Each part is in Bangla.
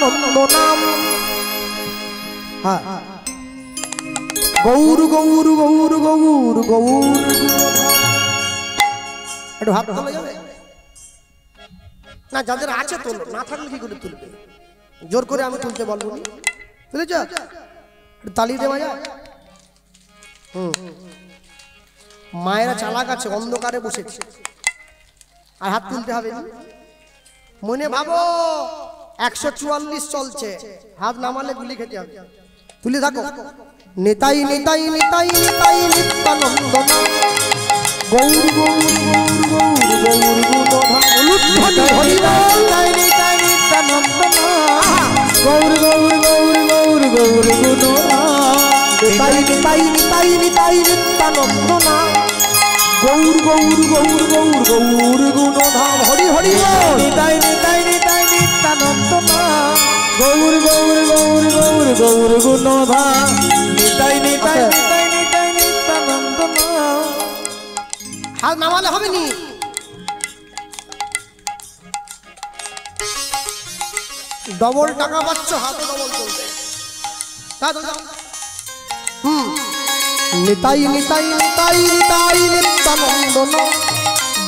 নন্দ নাম। হ্যাঁ, গৌর গৌর গৌর গৌর গৌর। একটু হাত তোলা যাবে না? যাদের আছে তোল, না থাকলে কি করে তুলবে? জোর করে আমি তুলতে বলবো, বুঝেছ? তালি দেওয়া যায়। মায়েরা চালাক আছে, অন্ধকারে বসেছে আর হাত তুলতে হবে না। মনে ভাবো 144 চলছে, হাত নামালে গুলি খেতে হবে। তুলে থাকো। নিতাই নিতাই নিতাই নিতাই নিত্যানন্দ গৌর গৌর গৌর গৌর গৌর নিতাই নিতাই নিত্যানন্দ গৌর গৌর গৌর গৌর গৌর গুণ। নিতাই নিতাই নিতাই নিতাই নিত্যানন্দ গৌর গৌর গৌর গৌর গৌর গুণ ধাম। হরি হরি নিতাই নিতাই নিতাই নিত্যানন্দ গৌর গৌর গৌর গৌর গৌর গুণ ধাম। নিতাই নিতাই নিতাই নিতাই নিত্যানন্দ। হাত নামালে হবে নি? ডবল টাকা পাচ্ছ, হাতে ডবল চলবে। নিতাই নিতাই নিতাই নিতাই নিত্যানন্দ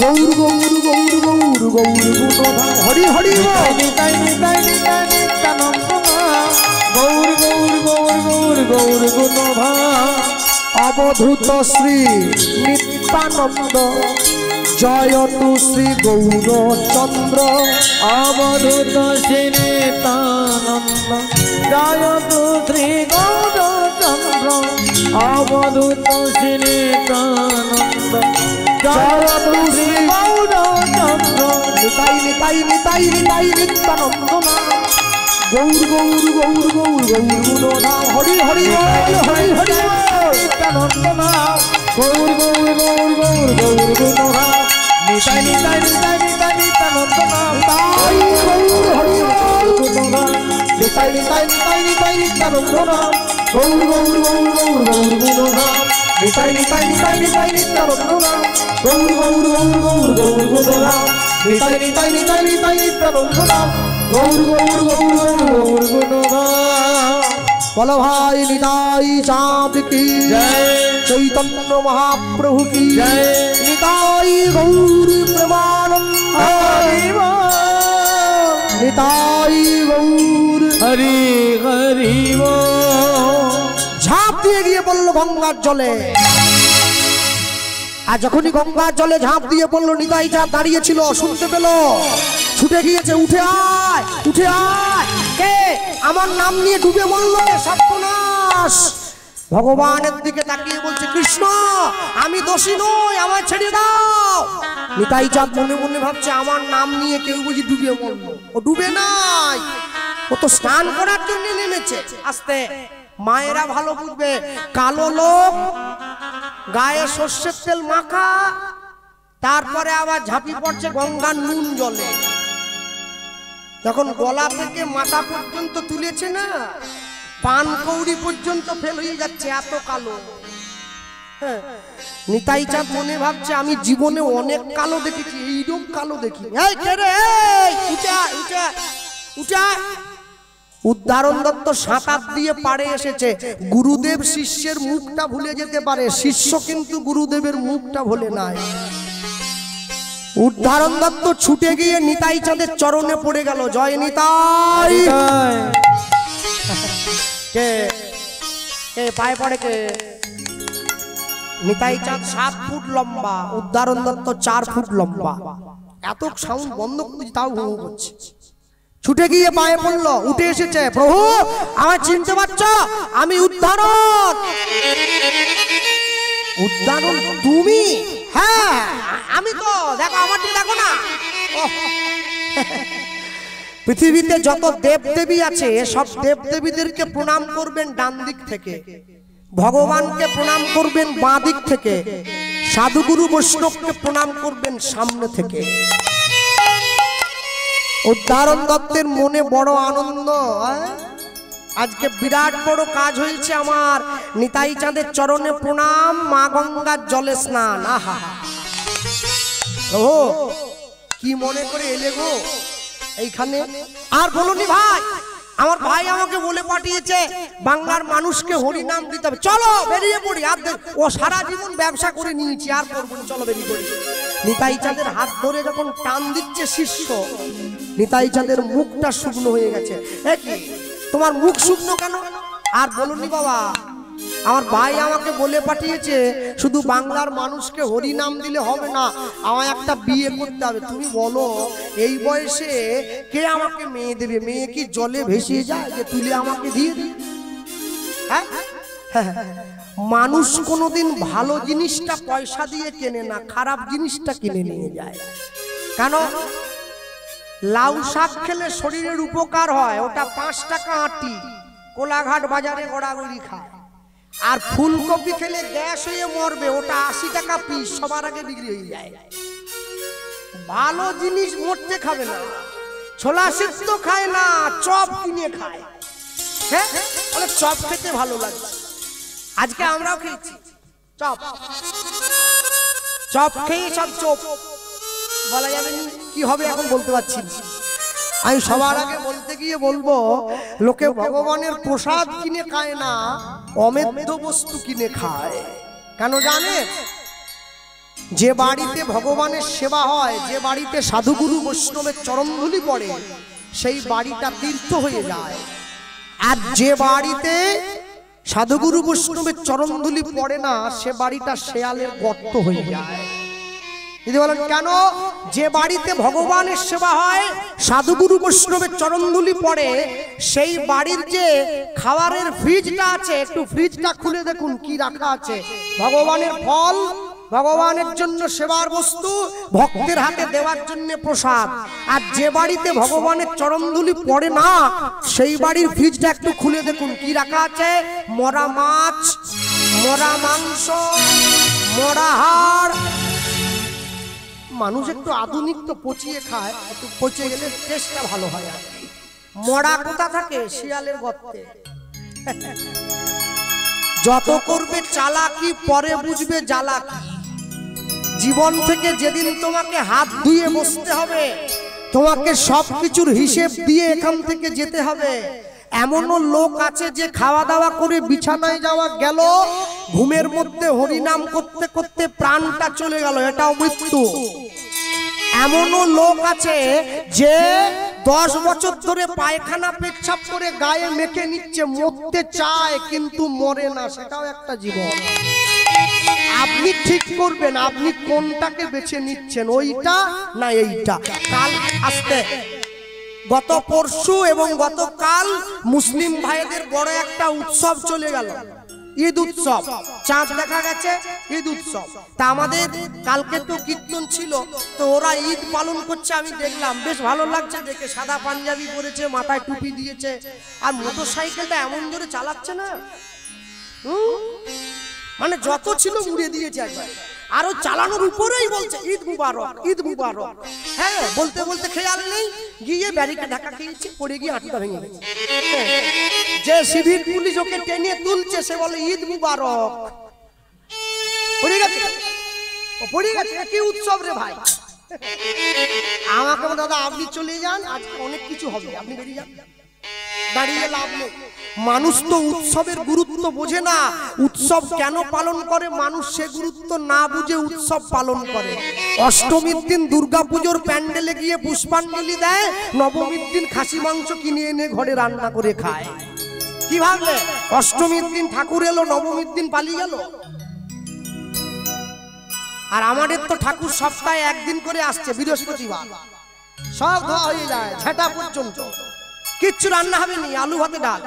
গৌর গৌর গৌর গৌর গৌর গুণ। হরি হরি নিতাই নিতাই নিতাই নিত্যানন্দ গৌর গৌর গৌর গৌর গৌর গুণ। অবধূত শ্রী নিত্যানন্দ জয়তু শ্রী গৌরচন্দ্র। অবধূত শ্রী নিত্যানন্দ জয়তু শ্রী গৌরচন্দ্র। অবধূত শ্রী নিত্যানন্দ জয়তু শ্রী গৌরচন্দ্র। নিতাই নিতাই নিতাই নিতাই নিত্যানন্দ গৌর গৌর গৌর গৌর গৌর গুণ ধাম। হরি হরি হরি হরি নিত্যানন্দ গৌর গৌর গৌর গৌর গৌর গুণ ধাম। নিতাই নিতাই নিতাই নিতাই নিত্যানন্দ নিতাই গৌর হরি গুণ ধাম। নিতাই নিতাই নিতাই নিতাই নিত্যানন্দ গৌর গৌর গৌর গৌর গৌর গুণ ধাম। নিতাই নিতাই নিতাই নিতাই নিত্যানন্দ গৌর গৌর গৌর গৌর গৌর গুণ ধাম। নিতাই নিতাই নিতাই নিতাই নিত্যানন্দ গৌর গৌর গৌর গৌর গৌর গুণ ধাম। বলো ভাই নিতাই চাঁদ কি জয়, চৈতন্য মহাপ্রভু কি জয়। নিতাই গৌর প্রেমানন্দ নিতাই গৌর হরি হরি। ঝাঁপ দিয়ে গিয়ে বললো গঙ্গার জলে। আর যখনই গঙ্গার জলে ঝাঁপ দিয়ে পড়লো, নিতাই চাঁদ দাঁড়িয়েছিল, শুনতে পেল, ছুটে গিয়েছে। উঠে আয় উঠে আয়, কে আমার নাম নিয়ে ডুবে মরল? সর্বনাশ। ভগবানের দিকে তাকিয়ে বলছে, কৃষ্ণ আমি দোষী নই, আমার ছেড়ে দাও। নিতাই চাঁদ মনে মনে ভাবছে, আমার নাম নিয়ে কেউ বুঝি ডুবে মরল? ও ডুবে নাই, ও তো স্নান করার জন্য নেমেছে। আস্তে, মায়েরা ভালো বুঝবে, কালো লোক গায়ে সর্ষের তেল মাখা, তারপরে আবার ঝাঁপি পড়ছে গঙ্গার নুন জলে। যখন গলা থেকে মাথা পর্যন্ত তুলেছে না, পান কৌড়ি পর্যন্ত ফেল হয়ে যাচ্ছে, এত কালো। নিতাই চাঁদ মনে ভাবছে, আমি জীবনে অনেক কালো দেখেছি, এইরকম কালো দেখি। উদ্ধারণ দত্ত সাঁতার দিয়ে পাড়ে এসেছে। গুরুদেব শিষ্যের মুখটা ভুলে যেতে পারে, শিষ্য কিন্তু গুরুদেবের মুখটা ভুলে নাই। উদ্ধারণ দত্ত ছুটে গিয়ে নিতাই চাঁদের চরণে পড়ে গেল। জয় নিতাই। কে কে পায়ে পড়ে? কে? নিতাই চাঁদ 7 ফুট লম্বা, উদ্ধারণ দত্ত 4 ফুট লম্বা। এত সাউন্ড বন্ধ করছি তাও ঘুম করছে। ছুটে গিয়ে পায়ে পড়লো, উঠে এসেছে। প্রভু আমায় চিনতে পারছো? আমি উদ্ধারণ। উদ্ধারণ তুমি? হ্যাঁ আমি তো। দেখো আমারটি দেখো না। পৃথিবীতে যত দেবদেবী আছে, সব দেবদেবীদেরকে প্রণাম করবেন ডান দিক থেকে, ভগবানকে প্রণাম করবেন বাঁ দিক থেকে, সাধুগুরু বৈষ্ণবকে প্রণাম করবেন সামনে থেকে। উদ্ধারণ দত্তের মনে বড় আনন্দ। আজকে বিরাট বড় কাজ হয়েছে আমার। নিতাই চাঁদের চরণে প্রণাম, মা গঙ্গার জলে স্নান। আহা, ও কি মনে করে এলে গো এইখানে? আর বলুনি ভাই, আমার ভাই আমাকে বলে পাঠিয়েছে বাংলার মানুষকে হরি নাম দিতে হবে, চলো বেরিয়ে পড়ি। আর ও সারা জীবন ব্যবসা করে নিয়েছি, আর করবো না, চলো বেরিয়ে পড়ি। নিতাই চাঁদের হাত ধরে যখন টান দিচ্ছে শিষ্য, নিতাই চাঁদের মুখটা শুকনো হয়ে গেছে। কি তোমার মুখ শুকনো কেন? আর বলুনি বাবা, আমার ভাই আমাকে বলে পাঠিয়েছে শুধু বাংলার মানুষকে হরি নাম দিলে হবে না, আমায় একটা বিয়ে করতে হবে। তুমি বলো এই বয়সে কে আমাকে মেয়ে দেবে? মেয়ে কি জলে ভেসে যায় যে তুলে আমাকে দিয়ে দিই? হ্যাঁ, মানুষ কোনোদিন ভালো জিনিসটা পয়সা দিয়ে কেনে না, খারাপ জিনিসটা কিনে নিয়ে যায়। কেন? লাউ শাক খেলে শরীরের উপকার হয়, ওটা 5 টাকা আটি, কোলাঘাট বাজারে গড়াগড়ি খায়। আর ফুলকপি খেলে গ্যাস হয়ে মরবে, ওটা 80 টাকা পিস, সবার আগে বিক্রি হয়ে যায়। ভালো জিনিস মরতে খাবে না। ছোলা সিদ্ধ খায় না, চপ কিনে খায়। হ্যাঁ, বলে চপ খেতে ভালো লাগছে। আজকে আমরাও খেয়েছি চপ, চপ খেয়ে সব চপ বলা যাবে না, কি হবে এখন বলতে পারছি না। আমি সবার আগে বলতে গিয়ে বলবো, লোকে ভগবানের প্রসাদ কিনে খায় না, অমেদ্য বস্তু কিনে খায়। কেন জানেন? যে বাড়িতে ভগবানের সেবা হয়, যে বাড়িতে সাধুগুরু বৈষ্ণবের চরণধুলি পড়ে, সেই বাড়িটা তীর্থ হয়ে যায়। আর যে বাড়িতে সাধুগুরু বৈষ্ণবের চরণধুলি পড়ে না, সে বাড়িটা শেয়ালের গর্ত হয়ে যায়। যদি বলেন কেন? যে বাড়িতে ভগবানের সেবা হয়, সাধুগুরু বৈষ্ণবের চরণধুলি পড়ে, সেই বাড়ির যে খাবারের ফ্রিজটা আছে, একটু ফ্রিজটা খুলে দেখুন কি রাখা আছে। ভগবানের ফল, ভগবানের জন্য সেবার বস্তু, ভক্তের হাতে দেওয়ার জন্য প্রসাদ। আর যে বাড়িতে ভগবানের চরণধুলি পড়ে না, সেই বাড়ির ফ্রিজটা একটু খুলে দেখুন কি রাখা আছে। মরা মাছ, মরা মাংস, মরা হাড়। মানুষ একটু আধুনিক তো পচিয়ে খায়, একটু পচে গেলে টেস্টটা ভালো হয়। মরা কোথা থাকে? শিয়ালের গর্তে। যত করবে চালাকি, পরে বুঝবে জ্বালাকি। জীবন থেকে যেদিন তোমাকে হাত ধুয়ে বসতে হবে, তোমাকে সবকিছুর হিসেব দিয়ে এখান থেকে যেতে হবে। এমনও লোক আছে যে খাওয়া দাওয়া করে বিছানায় যাওয়া গেল, ঘুমের মধ্যে হরিনাম করতে করতে প্রাণটা চলে গেল, এটাও মৃত্যু। এমনও লোক আছে যে 10 বছর ধরে পায়খানা পেচ্ছাপ করে গায়ে মেখে নিচ্ছে, মরতে চায় কিন্তু মরে না, সেটাও একটা জীবন। আপনি ঠিক করবেন আপনি কোনটাকে বেছে নিচ্ছেন, ওইটা না এইটা। কাল আসতে গত পরশু এবং গতকাল মুসলিম ভাইদের বড় একটা উৎসব চলে গেল, ঈদ উৎসব। চাঁদ দেখা গেছে, ঈদ উৎসব। তা আমাদের কালকে তো কীর্তন ছিল, তো ওরা ঈদ পালন করছে, আমি দেখলাম বেশ ভালো লাগছে দেখে। সাদা পাঞ্জাবি পরেছে, মাথায় টুপি দিয়েছে, আর মোটর সাইকেলটা এমন জোরে চালাচ্ছে না, মানে যত ছিল উড়ে দিয়েছে একবার। আর ওই চালানোর উপরেই বলছে ঈদ মুবারক, ঈদ মুবারক। হ্যাঁ, বলতে বলতে খেয়াল নেই, গিয়ে ব্যারিকেড ঢাকা খেয়েছে, পড়ে গিয়ে হাঁটুটা ভেঙে গেছে। যে সিভিল পুলিশ ওকে টেনে তুলছে, সে বলে ঈদ মুবারক। পড়ে গেছে, পড়ে গেছে। কি উৎসব রে ভাই! আমাকে দাদা আপনি চলে যান, আজকে অনেক কিছু হবে, আপনি বেরিয়ে যান, দাঁড়িয়ে লাভ নেই। মানুষ তো উৎসবের গুরুত্ব বোঝে না। উৎসব কেন পালন করে মানুষ সে গুরুত্ব না বুঝে উৎসব পালন করে। অষ্টমীর দিন দুর্গাপুজোর প্যান্ডেলে গিয়ে পুষ্পাঞ্জলি দেয়, নবমীর দিন খাসি মাংস কিনে এনে ঘরে রান্না করে খায়। কি ভাবলে অষ্টমীর দিন ঠাকুর এলো, নবমীর দিন পালিয়ে গেল? আর আমাদের তো ঠাকুর সপ্তাহে একদিন করে আসছে, বৃহস্পতিবার। সব খাওয়া হয়ে যায়, ঝেঁটা পর্যন্ত কিচ্ছু রান্না হবে নি, আলু ভাতে ডাল।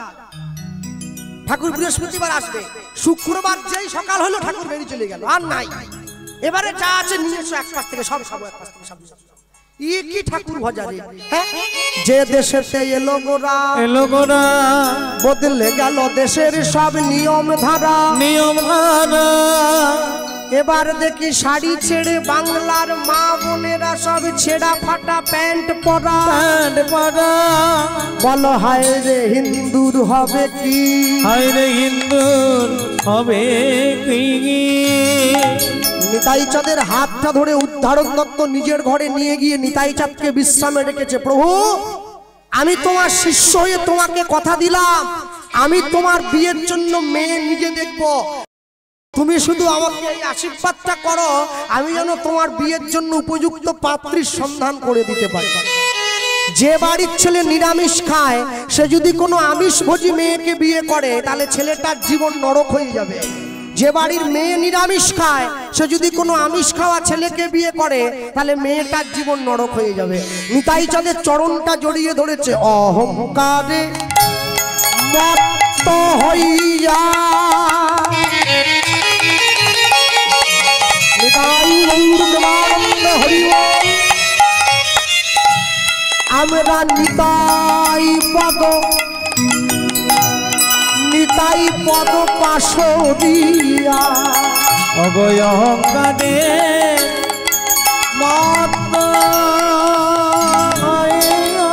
ঠাকুর বৃহস্পতিবার আসবে, শুক্রবার যেই সকাল হলো ঠাকুর বেরিয়ে চলে গেল, আর নাই। এবারে যা আছে নিয়ে এসো এক পাশ থেকে, সব সব এক পাশ থেকে সব। কি ঠাকুর ভজারে! হ্যাঁ, যে দেশেতে এলো গোরা, এলো গোরা, বদলে গেল দেশের সব নিয়ম ধারা, নিয়ম ধারা। এবার দেখি শাড়ি ছেড়ে বাংলার মা বোনেরা সব ছেঁড়া ফাটা প্যান্ট পরা, প্যান্ট পরা। বলো হায় রে হিন্দুর হবে কি, হায় রে হিন্দুর হবে কি। নিতাই চাঁদের হাতটা ধরে উদ্ধারক দত্ত নিজের ঘরে নিয়ে গিয়ে নিতাই চাঁদকে বিশ্রামে রেখেছে। প্রভু আমি তোমার শিষ্য হয়ে তোমাকে কথা দিলাম, আমি তোমার বিয়ের জন্য মেয়ে নিজে দেখব। তুমি শুধু আমাকে এই আশীর্বাদটা করো, আমি যেন তোমার বিয়ের জন্য উপযুক্ত পাত্রীর সন্ধান করে দিতে পারি। যে বাড়ির ছেলে নিরামিষ খায়, সে যদি কোনো আমিষভোজী মেয়েকে বিয়ে করে, তাহলে ছেলেটার জীবন নরক হয়ে যাবে। যে বাড়ির মেয়ে নিরামিষ খায়, সে যদি কোনো আমিষ খাওয়া ছেলেকে বিয়ে করে, তাহলে মেয়েটার জীবন নরক হয়ে যাবে। নিতাই চাঁদের চরণটা জড়িয়ে ধরেছে। অহংকারে মত্ত হইয়া নিতাই গৌরবানন্দ হরি বল। আমরা নিতাই পদ পাশরিয়া অবয়ঙ্গনে মত্ত হইয়া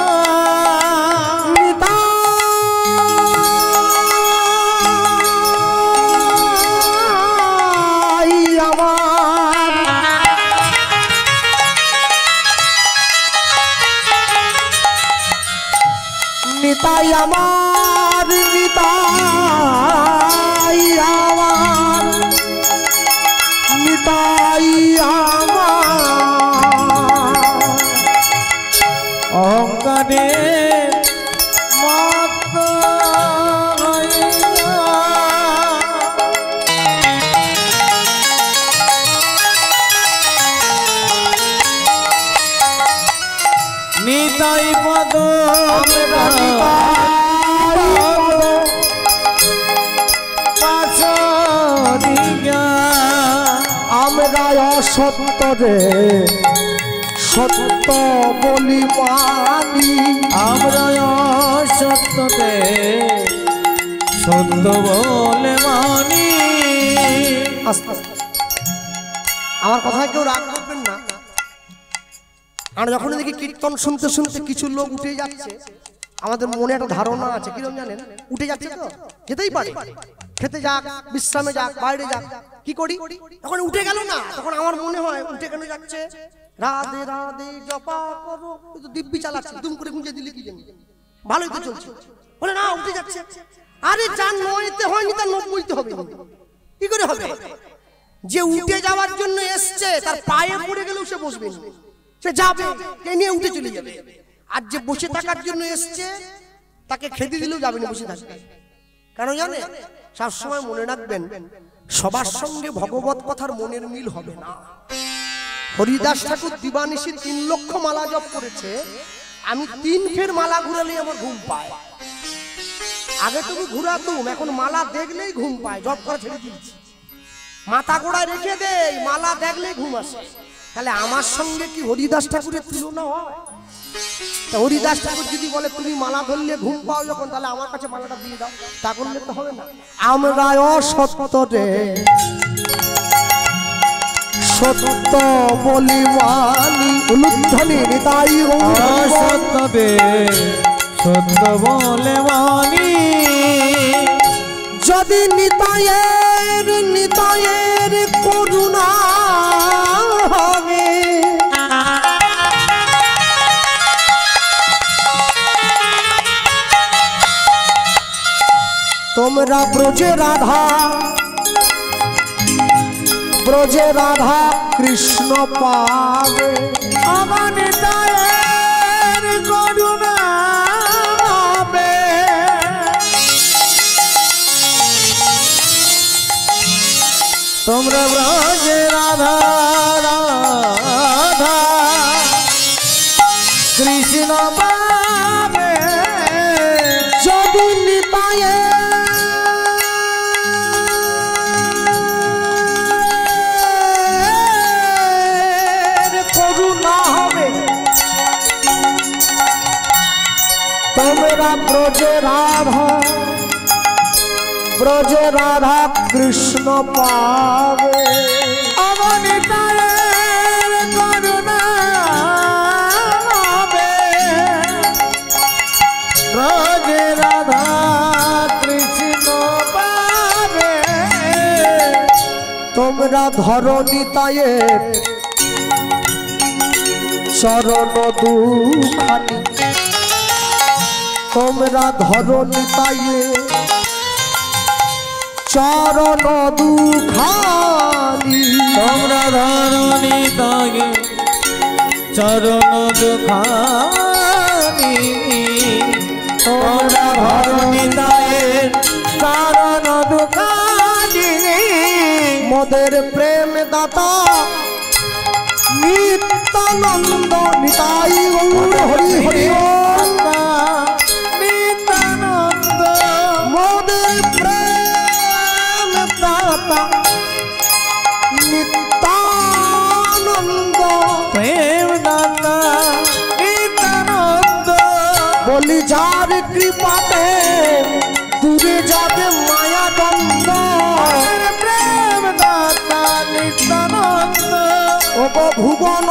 নিতাই আমার নিতাই আমার নিতাই আমার নিতাই আমার অহংকারে মত্ত হইয়া নিতাই পদ আমরা অসত্য রে সত্য বলি মানি, আমরা অসত্যতে সত্য বলে মানি। আস্তে আস্তে আমার কথা কেউ রাগ করবেন না। আর যখন দেখি কীর্তন শুনতে শুনতে কিছু লোক উঠে যাচ্ছে, আমাদের মনে একটা ধারণা আছে, কিরকম জানেন, উঠে যাচ্ছে তো যেতেই পারে, খেতে যাক, বিশ্রামে যাক, বাইরে যাক, কি করি তখন উঠে গেল না, তখন আমার মনে হয় উঠে কেন যাচ্ছে, রাধে রাধে জপা করো, তো দিব্যি চালাচ্ছে, দুম করে গুঁজে দিলে কি জানি, ভালোই তো চলছে, বলে না উঠে যাচ্ছে। আরে যার নয়তে হয়নি তার 90তে হবে, কি করে হবে? যে উঠে যাওয়ার জন্য এসছে তার পায়ে পড়ে গেলেও সে বসবে না, সে যাবে, কে নিয়ে উঠে চলে যাবে। আর যে বসে থাকার জন্য এসছে তাকে খেতে দিলেও যাবে না, বসে থাকবে। কেন জানে? সবসময় মনে রাখবেন, সবার সঙ্গে ভগবত কথার মনের মিল হবে না। হরিদাস ঠাকুর দিবানিশীর 3 লক্ষ মালা জপ করেছে, আমি 3 ফের মালা ঘুরালেই আমার ঘুম পায়। আগে তুমি ঘুরাতুম, এখন মালা দেখলেই ঘুম পায়, জপ করা ছেড়ে দিয়েছি। মাথা গোড়ায় রেখে দেই, মালা দেখলেই ঘুম আসে। তাহলে আমার সঙ্গে কি হরিদাস ঠাকুরের তুলনা হয়? হরিদাস ঠাকুর যদি বলে তুমি মালা ধরলে ঘুম পাও যখন, তাহলে আমার কাছে মালাটা দিয়ে দাও, তা করলে তো হবে না। আমরা অসত্য রে সত্য বলি মানি, উলুধ্বনি নিতাই অসত্যতে সত্য বলে মানি। যদি নিতায়ের করুণা হবে, তোমরা ব্রজে রাধা কৃষ্ণ পাবে। আমার নিতায়ের করুণা হবে, তোমরা ব্রজে রাধা রাধা কৃষ্ণ পাবে। যদি নিতায়ের করুণা হবে, তোমরা ব্রজে রাধা কৃষ্ণ পাবে। আমার নিতায়ের করুণা হবে, ব্রজে রাধা কৃষ্ণ পাবে। তোমরা ধরো নিতায়ের চরণ দুখানি, তোমরা ধরো নিতাইয়ে চরণ দুখানি, তোমরা ধরো নিতাইয়ে চরণ দুখানি, তোমরা ধরো নিতাইয়ে চরণ দুখানি। মোদের প্রেম দাতা নিত্যানন্দ নিতাই গৌর হরি হরি নিত্যানন্দ, মোদের প্রেম দাতা নিত্যানন্দ, প্রেম দাতা নিত্যানন্দ। বলি যার কৃপাতে দূরে যাবে মায়া দ্বন্দ্ব, প্রেম দাতা নিত্যানন্দ, ওগো ভুবন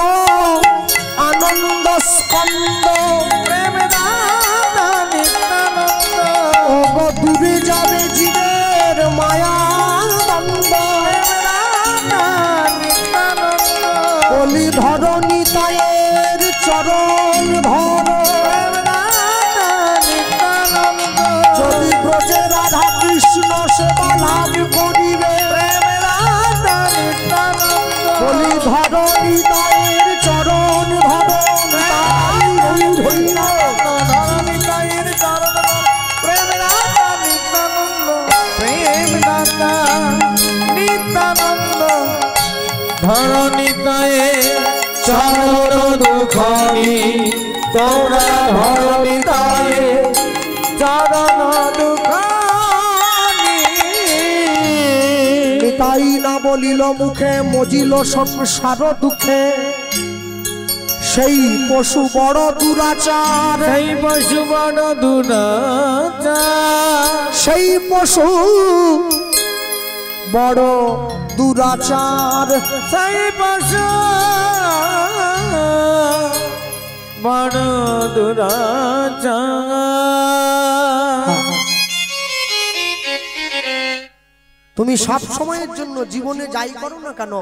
আনন্দ স্কন্দ, প্রেম দাতা নিত্যানন্দ, ওগো দূরে যাবে জীবের মায়া দ্বন্দ্ব, নিত্যানন্দ। বলি ধর নিতাইয়ের চরণ ধর, যদি ব্রজে রাধা কৃষ্ণ সেবা লাভ করিবে, বলি ধর নিতাইয়ের চরণ ধর, ধরণিতায়ে চরণ দুখানি, তোমরা ধরণিতায়ে চরণ দুখানি। নিতাই না বলিল মুখে মজিল সংসার দুঃখে, সেই পশু বড় দুরাচার, সেই পশু বড় দুরাচার, সেই পশু বড় দুরাচার, সেই পশু বড় দুরাচার। তুমি সব সময়ের জন্য জীবনে যাই করো না কেন,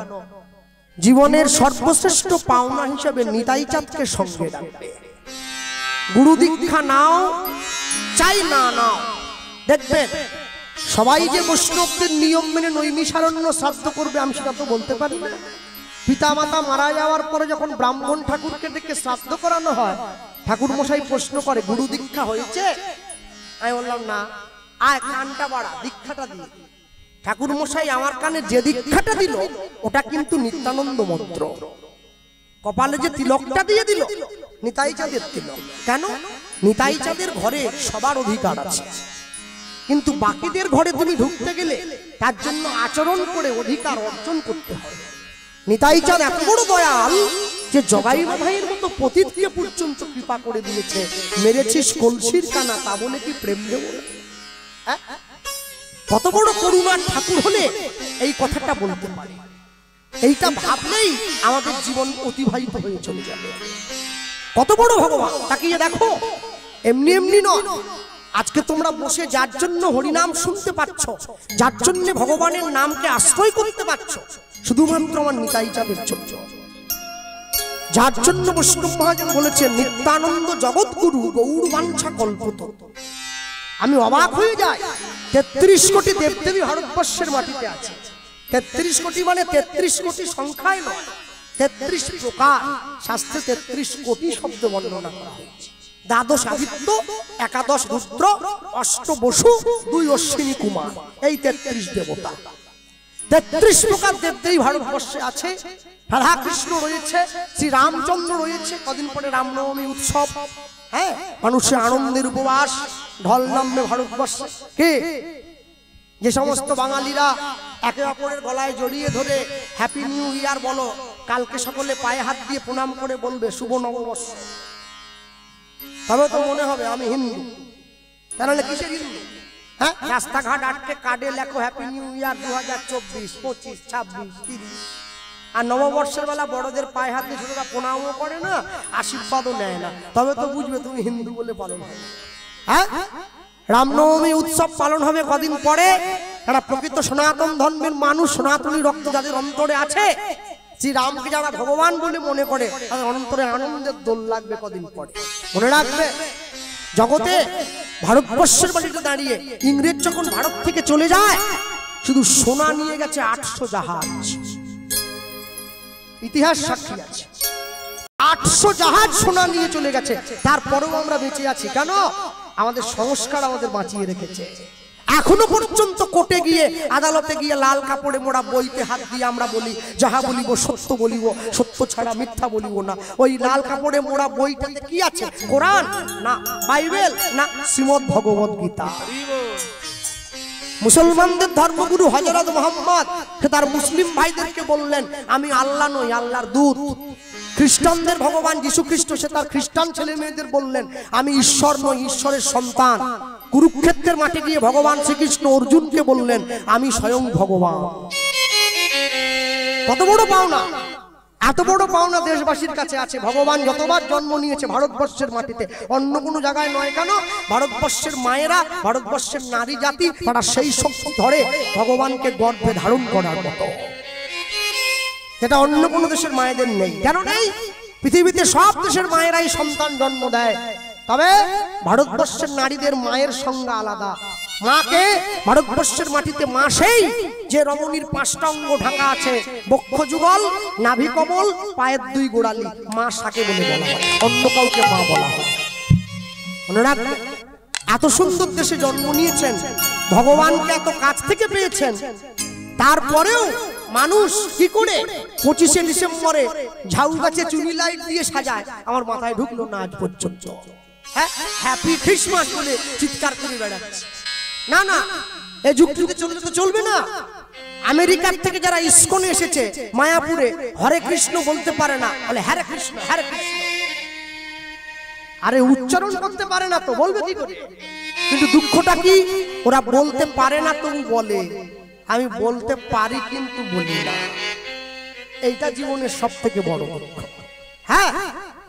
জীবনের সর্বশ্রেষ্ঠ পাওনা হিসেবে নিতাই চাঁদকে সঙ্গে রাখবে। গুরু দীক্ষা নাও চাই না নাও, দেখবেন সবাই যে বৈষ্ণবদের নিয়ম মেনে নৈমিষারণ্য শ্রাদ্ধ করবে আমি সেটা তো বলতে পারি না। পিতা মাতা মারা যাওয়ার পরে যখন ব্রাহ্মণ ঠাকুরকে ডেকে শ্রাদ্ধ করানো হয়, ঠাকুর মশাই প্রশ্ন করে গুরু দীক্ষা হয়েছে? আমি বললাম না, আয় কানটা বাড়া, দীক্ষাটা দিই। ঠাকুর মশাই আমার কানে যে দীক্ষাটা দিল ওটা কিন্তু নিত্যানন্দ মন্ত্র। কপালে যে তিলকটা দিয়ে দিল নিতাই চাঁদের তিলক। কেন? নিতাই চাঁদের ঘরে সবার অধিকার আছে, কিন্তু বাকিদের ঘরে তুমি ঢুকতে গেলে তার জন্য আচরণ করে অধিকার অর্জন করতে হবে। নিতাই চাঁদ এত বড় দয়াল যে জগাই ভাইয়ের মতো পতিতকে পর্যন্ত কৃপা করে দিয়েছে। মেরেছিস কলসির কানা, তা বলে কি প্রেম দেব? কত বড় করুণার ঠাকুর হলে এই কথাটা বলতে পারে। এইটা ভাবলেই আমাদের জীবন অতিবাহিত হয়ে চলে যাবে। কত বড় ভগবান, তাকিয়ে দেখো। এমনি এমনি নয়, আজকে তোমরা বসে যার জন্য হরিনাম শুনতে পাচ্ছ, যার জন্য ভগবানের নামকে আশ্রয় করতে পারছ, শুধুমাত্র আমার নিতাই চাঁদের জন্য। যার জন্য বৈষ্ণব মহাজন বলেছেন নিত্যানন্দ জগৎগুরু গৌর বাঞ্ছা কল্পত। আমি অবাক হয়ে যাই, ৩৩ কোটি দেবদেবী ভারতবর্ষের মাটিতে আছে। ৩৩ কোটি মানে ৩৩ কোটি সংখ্যায় নয়, ৩৩ প্রকার। শাস্ত্রে ৩৩ কোটি শব্দ বর্ণনা করা হয়েছে। দ্বাদশ আদিত্য, একাদশ রুদ্র, অষ্ট বসু, ২ অশ্বিনী কুমার, এই ৩৩ দেবতা। ৩৩ প্রকার দেবদেবী ভারতবর্ষে আছে। রাধা কৃষ্ণ রয়েছে, শ্রী রামচন্দ্র রয়েছে। কদিন পরে রামনবমী উৎসব, হ্যাঁ, মানুষের আনন্দের উপবাস ঢল নামবে ভারতবর্ষে। কে? যে সমস্ত বাঙালিরা একে অপরের গলায় জড়িয়ে ধরে হ্যাপি নিউ ইয়ার বলো, কালকে সকলে পায়ে হাত দিয়ে প্রণাম করে বলবে শুভ নববর্ষ। তবে তো মনে হবে আমি হিন্দু। তাহলে কিসের হিন্দু? হ্যাঁ, রাস্তাঘাট আটকে কার্ডে লেখো হ্যাপি নিউ ইয়ার 2024, 25, 26, 30। আর নববর্ষের বেলা বড়দের পায়ে হাত দিয়ে ছোটরা প্রণামও করে না, আশীর্বাদও নেয় না। তবে তো বুঝবে তুমি হিন্দু বলে পালন হবে। হ্যাঁ, রামনবমী উৎসব পালন হবে কদিন পরে। এরা প্রকৃত সনাতন ধর্মের মানুষ, সনাতনী রক্ত যাদের অন্তরে আছে, শ্রী রামকে যারা ভগবান বলে মনে করে, তাদের অন্তরে আনন্দের দোল লাগবে কদিন পরে। মনে রাখবে, জগতে ভারতবর্ষের মাটিতে দাঁড়িয়ে ইংরেজ যখন ভারত থেকে চলে যায়, শুধু সোনা নিয়ে গেছে 800 জাহাজ। ইতিহাস সাক্ষী আছে, 800 জাহাজ সোনা নিয়ে চলে গেছে। তারপরেও আমরা বেঁচে আছি কেন? আমাদের সংস্কার আমাদের বাঁচিয়ে রেখেছে। এখনো পর্যন্ত কোর্টে গিয়ে, আদালতে গিয়ে লাল কাপড়ে মোড়া বইতে হাত দিয়ে আমরা বলি, যাহা বলিব সত্য বলিব, সত্য ছাড়া মিথ্যা বলিব না। ওই লাল কাপড়ে মোড়া বইটাতে কি আছে? কোরআন না বাইবেল না শ্রীমদ্ ভগবত গীতা। মুসলমানদের ধর্মগুরু হযরত মুহাম্মদ তার মুসলিম ভাইদেরকে বললেন, আমি আল্লাহ নই, আল্লাহর দূত। খ্রিস্টানদের ভগবান যীশু খ্রিস্ট সে তার খ্রিস্টান ছেলে মেয়েদের বললেন, আমি ঈশ্বর নই, ঈশ্বরের সন্তান। কুরুক্ষেত্রের মাঠে গিয়ে ভগবান শ্রীকৃষ্ণ অর্জুনকে বললেন, আমি স্বয়ং ভগবান। কত বড় পাওনা, এত বড় পাওনা দেশবাসীর কাছে আছে। ভগবান যতবার জন্ম নিয়েছে ভারতবর্ষের মাটিতে, অন্য কোনো জায়গায় নয় কেন? ভারতবর্ষের মায়েরা, ভারতবর্ষের নারী জাতি, তারা সেই শক্তি ধরে ভগবানকে গর্ভে ধারণ করার মতো। এটা অন্য কোনো দেশের মায়েদের নেই। কেন নেই? পৃথিবীতে সব দেশের মায়েরাই সন্তান জন্ম দেয়, তবে ভারতবর্ষের নারীদের মায়ের সংজ্ঞা আলাদা। মাকে ভারতবর্ষের মাটিতে মা সেই যে রমণীর 5টা অঙ্গ ঢাকা আছে, বক্ষ যুগল, নাভি কমল, পায়ের 2 গোড়ালি, মা সাকে বলে বলা হয়, অন্য কাউকে মা বলা হয়। মনে রাখবেন, এত সুন্দর দেশে জন্ম নিয়েছেন, ভগবানকে এত কাছ থেকে পেয়েছেন, তারপরেও মানুষ কি করে 25শে ডিসেম্বরে ঝাউ গাছে চুনি লাইট দিয়ে সাজায়, আমার মাথায় ঢুকলো না আজ পর্যন্ত। হ্যাপি খ্রিসমাস বলে চিৎকার করে বেড়াচ্ছে। না না, এই যুক্তিতে চললে তো চলবে না। আমেরিকার থেকে যারা ইসকনে এসেছে মায়াপুরে, হরে কৃষ্ণ বলতে পারে না, বলে হরে কৃষ্ণ হরে কৃষ্ণ। আরে উচ্চারণ করতে পারে না তো বলবে কি করে? কিন্তু দুঃখটা কি, ওরা বলতে পারে না তবু বলে, আমি বলতে পারি কিন্তু বলি না। এইটা জীবনের সব থেকে বড় দুঃখ। হ্যাঁ,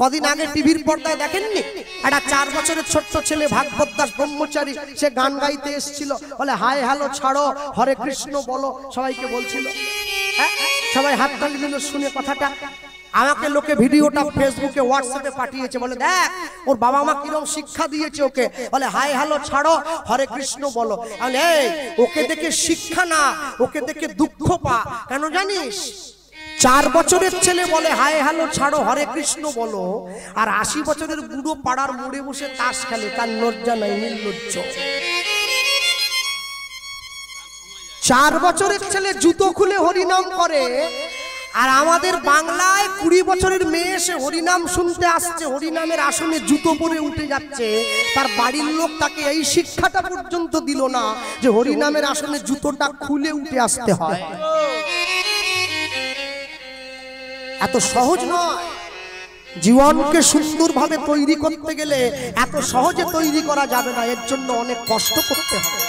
কদিন আগে টিভির পর্দায় দেখেননি, একটা 4 বছরের ছোট্ট ছেলে ভাগবত দাস ব্রহ্মচারী, সে গান গাইতে এসেছিল, বলে হাই হ্যালো ছাড়ো, হরে কৃষ্ণ বলো, সবাইকে বলছিল। সবাই হাত তালি দিল শুনে কথাটা। আমাকে লোকে ভিডিওটা ফেসবুকে হোয়াটসঅ্যাপে পাঠিয়েছে, বলে দেখ ওর বাবা মা কিরকম শিক্ষা দিয়েছে ওকে, বলে হাই হ্যালো ছাড়ো, হরে কৃষ্ণ বলো। এই ওকে দেখে শিক্ষা না, ওকে দেখে দুঃখ পা। কেন জানিস? 4 বছরের ছেলে বলে হাই হ্যালো ছাড়ো, হরে কৃষ্ণ বলো, আর 80 বছরের বুড়ো পাড়ার মোড়ে বসে তাস খেলে, তার লজ্জা নাই, নির্লজ্জ। 4 বছরের ছেলে জুতো খুলে হরিনাম করে, আর আমাদের বাংলায় 20 বছরের মেয়ে এসে হরিনাম শুনতে আসছে, হরিনামের আসনে জুতো পরে উঠে যাচ্ছে, তার বাড়ির লোক তাকে এই শিক্ষাটা পর্যন্ত দিল না যে হরিনামের আসনে জুতোটা খুলে উঠে আসতে হয়। এত সহজ নয়। জীবনকে সুন্দরভাবে তৈরি করতে গেলে এত সহজে তৈরি করা যাবে না। এর জন্য অনেক কষ্ট করতে হবে,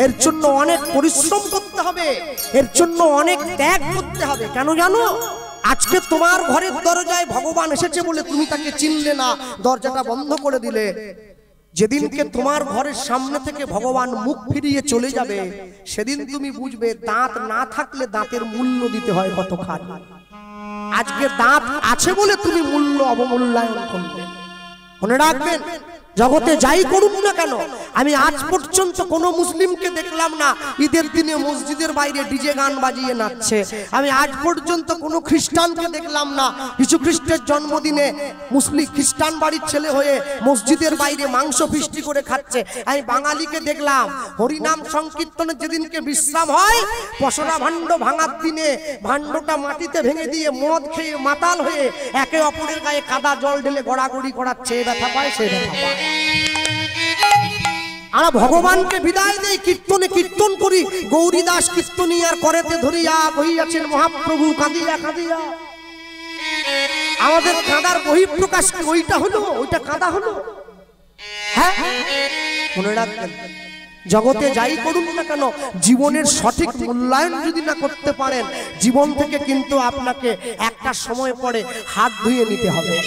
এর জন্য অনেক পরিশ্রম করতে হবে, এর জন্য অনেক ত্যাগ করতে হবে। কেন জানো? আজকে তোমার ঘরের দরজায় ভগবান এসেছে বলে তুমি তাকে চিনলে না, দরজাটা বন্ধ করে দিলে। যেদিনকে তোমার ঘরের সামনে থেকে ভগবান মুখ ফিরিয়ে চলে যাবে, সেদিন তুমি বুঝবে দাঁত না থাকলে দাঁতের মূল্য দিতে হয় কতখানি। আজকে দাঁত আছে বলে তুমি মূল্য অবমূল্যায়ন করবে। মনে রাখবেন, জগতে যাই করুন না কেন, আমি আজ পর্যন্ত কোনো মুসলিমকে দেখলাম না ঈদের দিনে মসজিদের বাইরে ডিজে গান বাজিয়ে নাচছে। আমি আজ পর্যন্ত কোনো খ্রিস্টানকে দেখলাম না যীশু খ্রিস্টের জন্মদিনে মুসলিম খ্রিস্টান বাড়ির ছেলে হয়ে মসজিদের বাইরে মাংস ফিস্টি করে খাচ্ছে। আমি বাঙালিকে দেখলাম হরিনাম সংকীর্তনের যেদিনকে বিশ্রাম হয়, পসরা ভাণ্ড ভাঙার দিনে ভাণ্ডটা মাটিতে ভেঙে দিয়ে মদ খেয়ে মাতাল হয়ে একে অপরের গায়ে কাদা জল ঢেলে গড়াগড়ি করাচ্ছে। ব্যথা পায়, সে ব্যথা পায়। আমরা ভগবানকে বিদায় দেই, কীর্তনে কীর্তন করি, গৌরী দাস কীর্তনী আর করেতে ধরিয়া বহিয়াছেন মহাপ্রভু কাঁদিয়া কাঁদিয়া। আমাদের কাঁদার বহিঃপ্রকাশ কি ওইটা হলো? ওইটা কাঁদা হলো? হ্যাঁ, মনে রাখবেন, জগতে যাই করুন না কেন, জীবনের সঠিক মূল্যায়ন যদি না করতে পারেন, জীবন থেকে কিন্তু আপনাকে একটা সময় পরে হাত ধুয়ে নিতে হবে।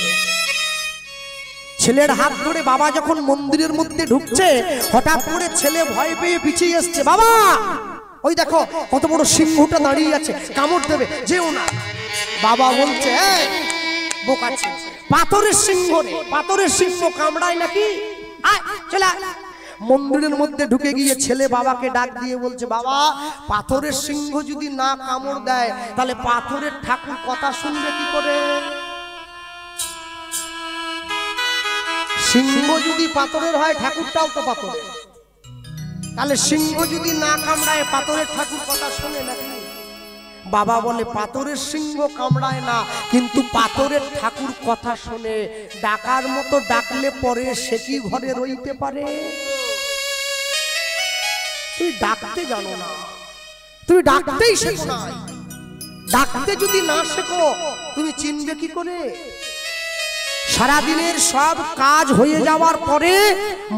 ছেলের হাত ধরে বাবা যখন মন্দিরের মধ্যে ঢুকছে, হঠাৎ করে ছেলে ভয় পেয়ে পিছিয়ে এসছে। বাবা ওই দেখো কত বড় সিংহটা দাঁড়িয়ে আছে, কামড় দেবে, যেও না। বাবা বলছে বোকা ছেলে, পাথরের সিংহ রে, পাথরের সিংহ কামড়ায় নাকি? আয় চলে আয়। মন্দিরের মধ্যে ঢুকে গিয়ে ছেলে বাবাকে ডাক দিয়ে বলছে, বাবা পাথরের সিংহ যদি না কামড় দেয় তাহলে পাথরের ঠাকুর কথা শুনবে কি করে? সিংহ যদি পাথরের হয় ঠাকুরটাও তো পাথরের, তাহলে সিংহ যদি না কামড়ায় পাথরের ঠাকুর কথা শোনে নাকি? বাবা বলে পাথরের সিংহ কামড়ায় না, কিন্তু পাথরের ঠাকুর কথা শোনে। ডাকার মতো ডাকলে পরে সে কি ঘরে রইতে পারে? তুই ডাকতে জানো না, তুই ডাকতেই শেখো না। ডাকতে যদি না শেখো তুমি চিনবে কি করে? সারাদিনের সব কাজ হয়ে যাওয়ার পরে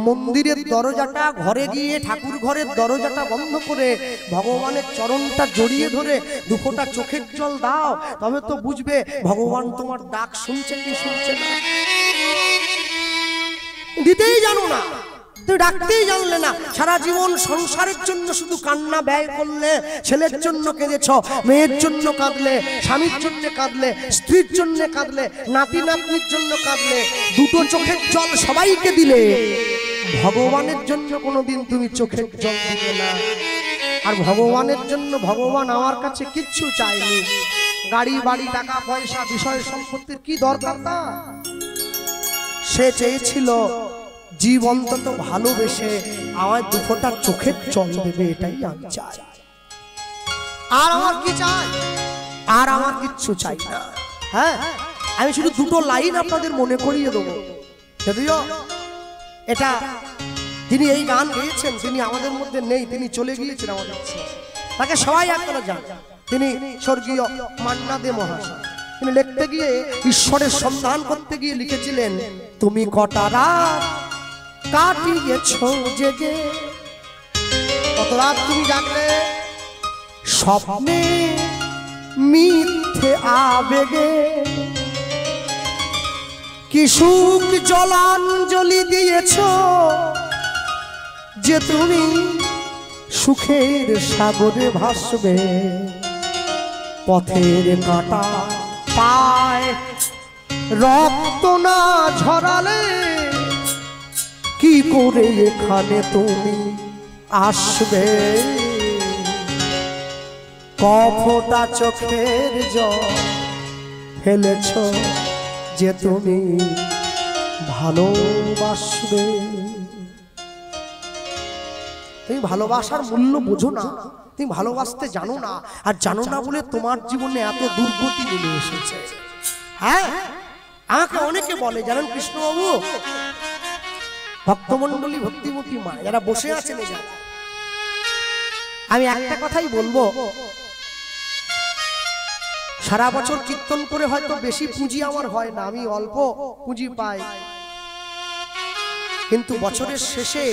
মন্দিরের দরজাটা, ঘরে গিয়ে ঠাকুর ঘরের দরজাটা বন্ধ করে ভগবানের চরণটা জড়িয়ে ধরে দুফোঁটা চোখের জল দাও, তবে তো বুঝবে ভগবান তোমার ডাক শুনছে কি শুনছে না। দিতেই জানো না, তুই ডাকতেই জানলে না। সারা জীবন সংসারের জন্য শুধু কান্না ব্যয় করলে, ছেলের জন্য কেঁদেছ, মেয়ের জন্য কাঁদলে, স্বামীর জন্য কাঁদলে, স্ত্রীর জন্য কাঁদলে, নাতি নাতনির জন্য কাঁদলে, দুটো চোখের জল সবাইকে দিলে, ভগবানের জন্য কোনোদিন তুমি চোখের জল দিলে না। আর ভগবানের জন্য ভগবান আমার কাছে কিচ্ছু চায়নি। গাড়ি বাড়ি টাকা পয়সা বিষয় সম্পত্তির কি দরকার তা? সে চেয়েছিল জীব অন্তত ভালোবেসে আমার দুফোঁটা চোখের জল দেবে, এটাই আমি চাই। আর আমার কি চাই? আর আমার কিচ্ছু চাই না। হ্যাঁ, আমি শুধু দুটো লাইন আপনাদের মনে করিয়ে দেবো। যদিও এটা যিনি এই গান গেয়েছেন তিনি আমাদের মধ্যে নেই, তিনি চলে গিয়েছেন আমাদের, তাকে সবাই আপনারা জানেন। তিনি স্বর্গীয় মান্না দে মহাশয়। তিনি লিখতে গিয়ে, ঈশ্বরের সন্ধান করতে গিয়ে লিখেছিলেন, তুমি কটা রাত কাটিয়েছ জেগে, কত রাত তুমি জাগলে, স্বপ্নে মিথ্যে আবেগে, কি সুখ জলাঞ্জলি দিয়েছ যে তুমি সুখের সাগরে ভাসবে। পথের কাঁটা পায় রক্ত না ঝরালে কি করে এখানে তুমি আসবে? কফোটা চোখের জল ফেলেছ যে তুমি ভালোবাসবে। তুমি ভালোবাসার মূল্য বোঝো না, তুমি ভালোবাসতে জানো না, আর জানো না বলে তোমার জীবনে এত দুর্গতি নেমে এসেছে। হ্যাঁ, আমাকে অনেকে বলে, জানেন কৃষ্ণবাবু, ভক্তমন্ডলী ভক্তিমতী মা যারা বসে আছেন, আমি একটা কথাই বলবো, সারা বছর কীর্তন করে হয়তো বেশি পুঁজি আমার হয় না, আমি অল্প পুঁজি পাই, কিন্তু বছরের শেষে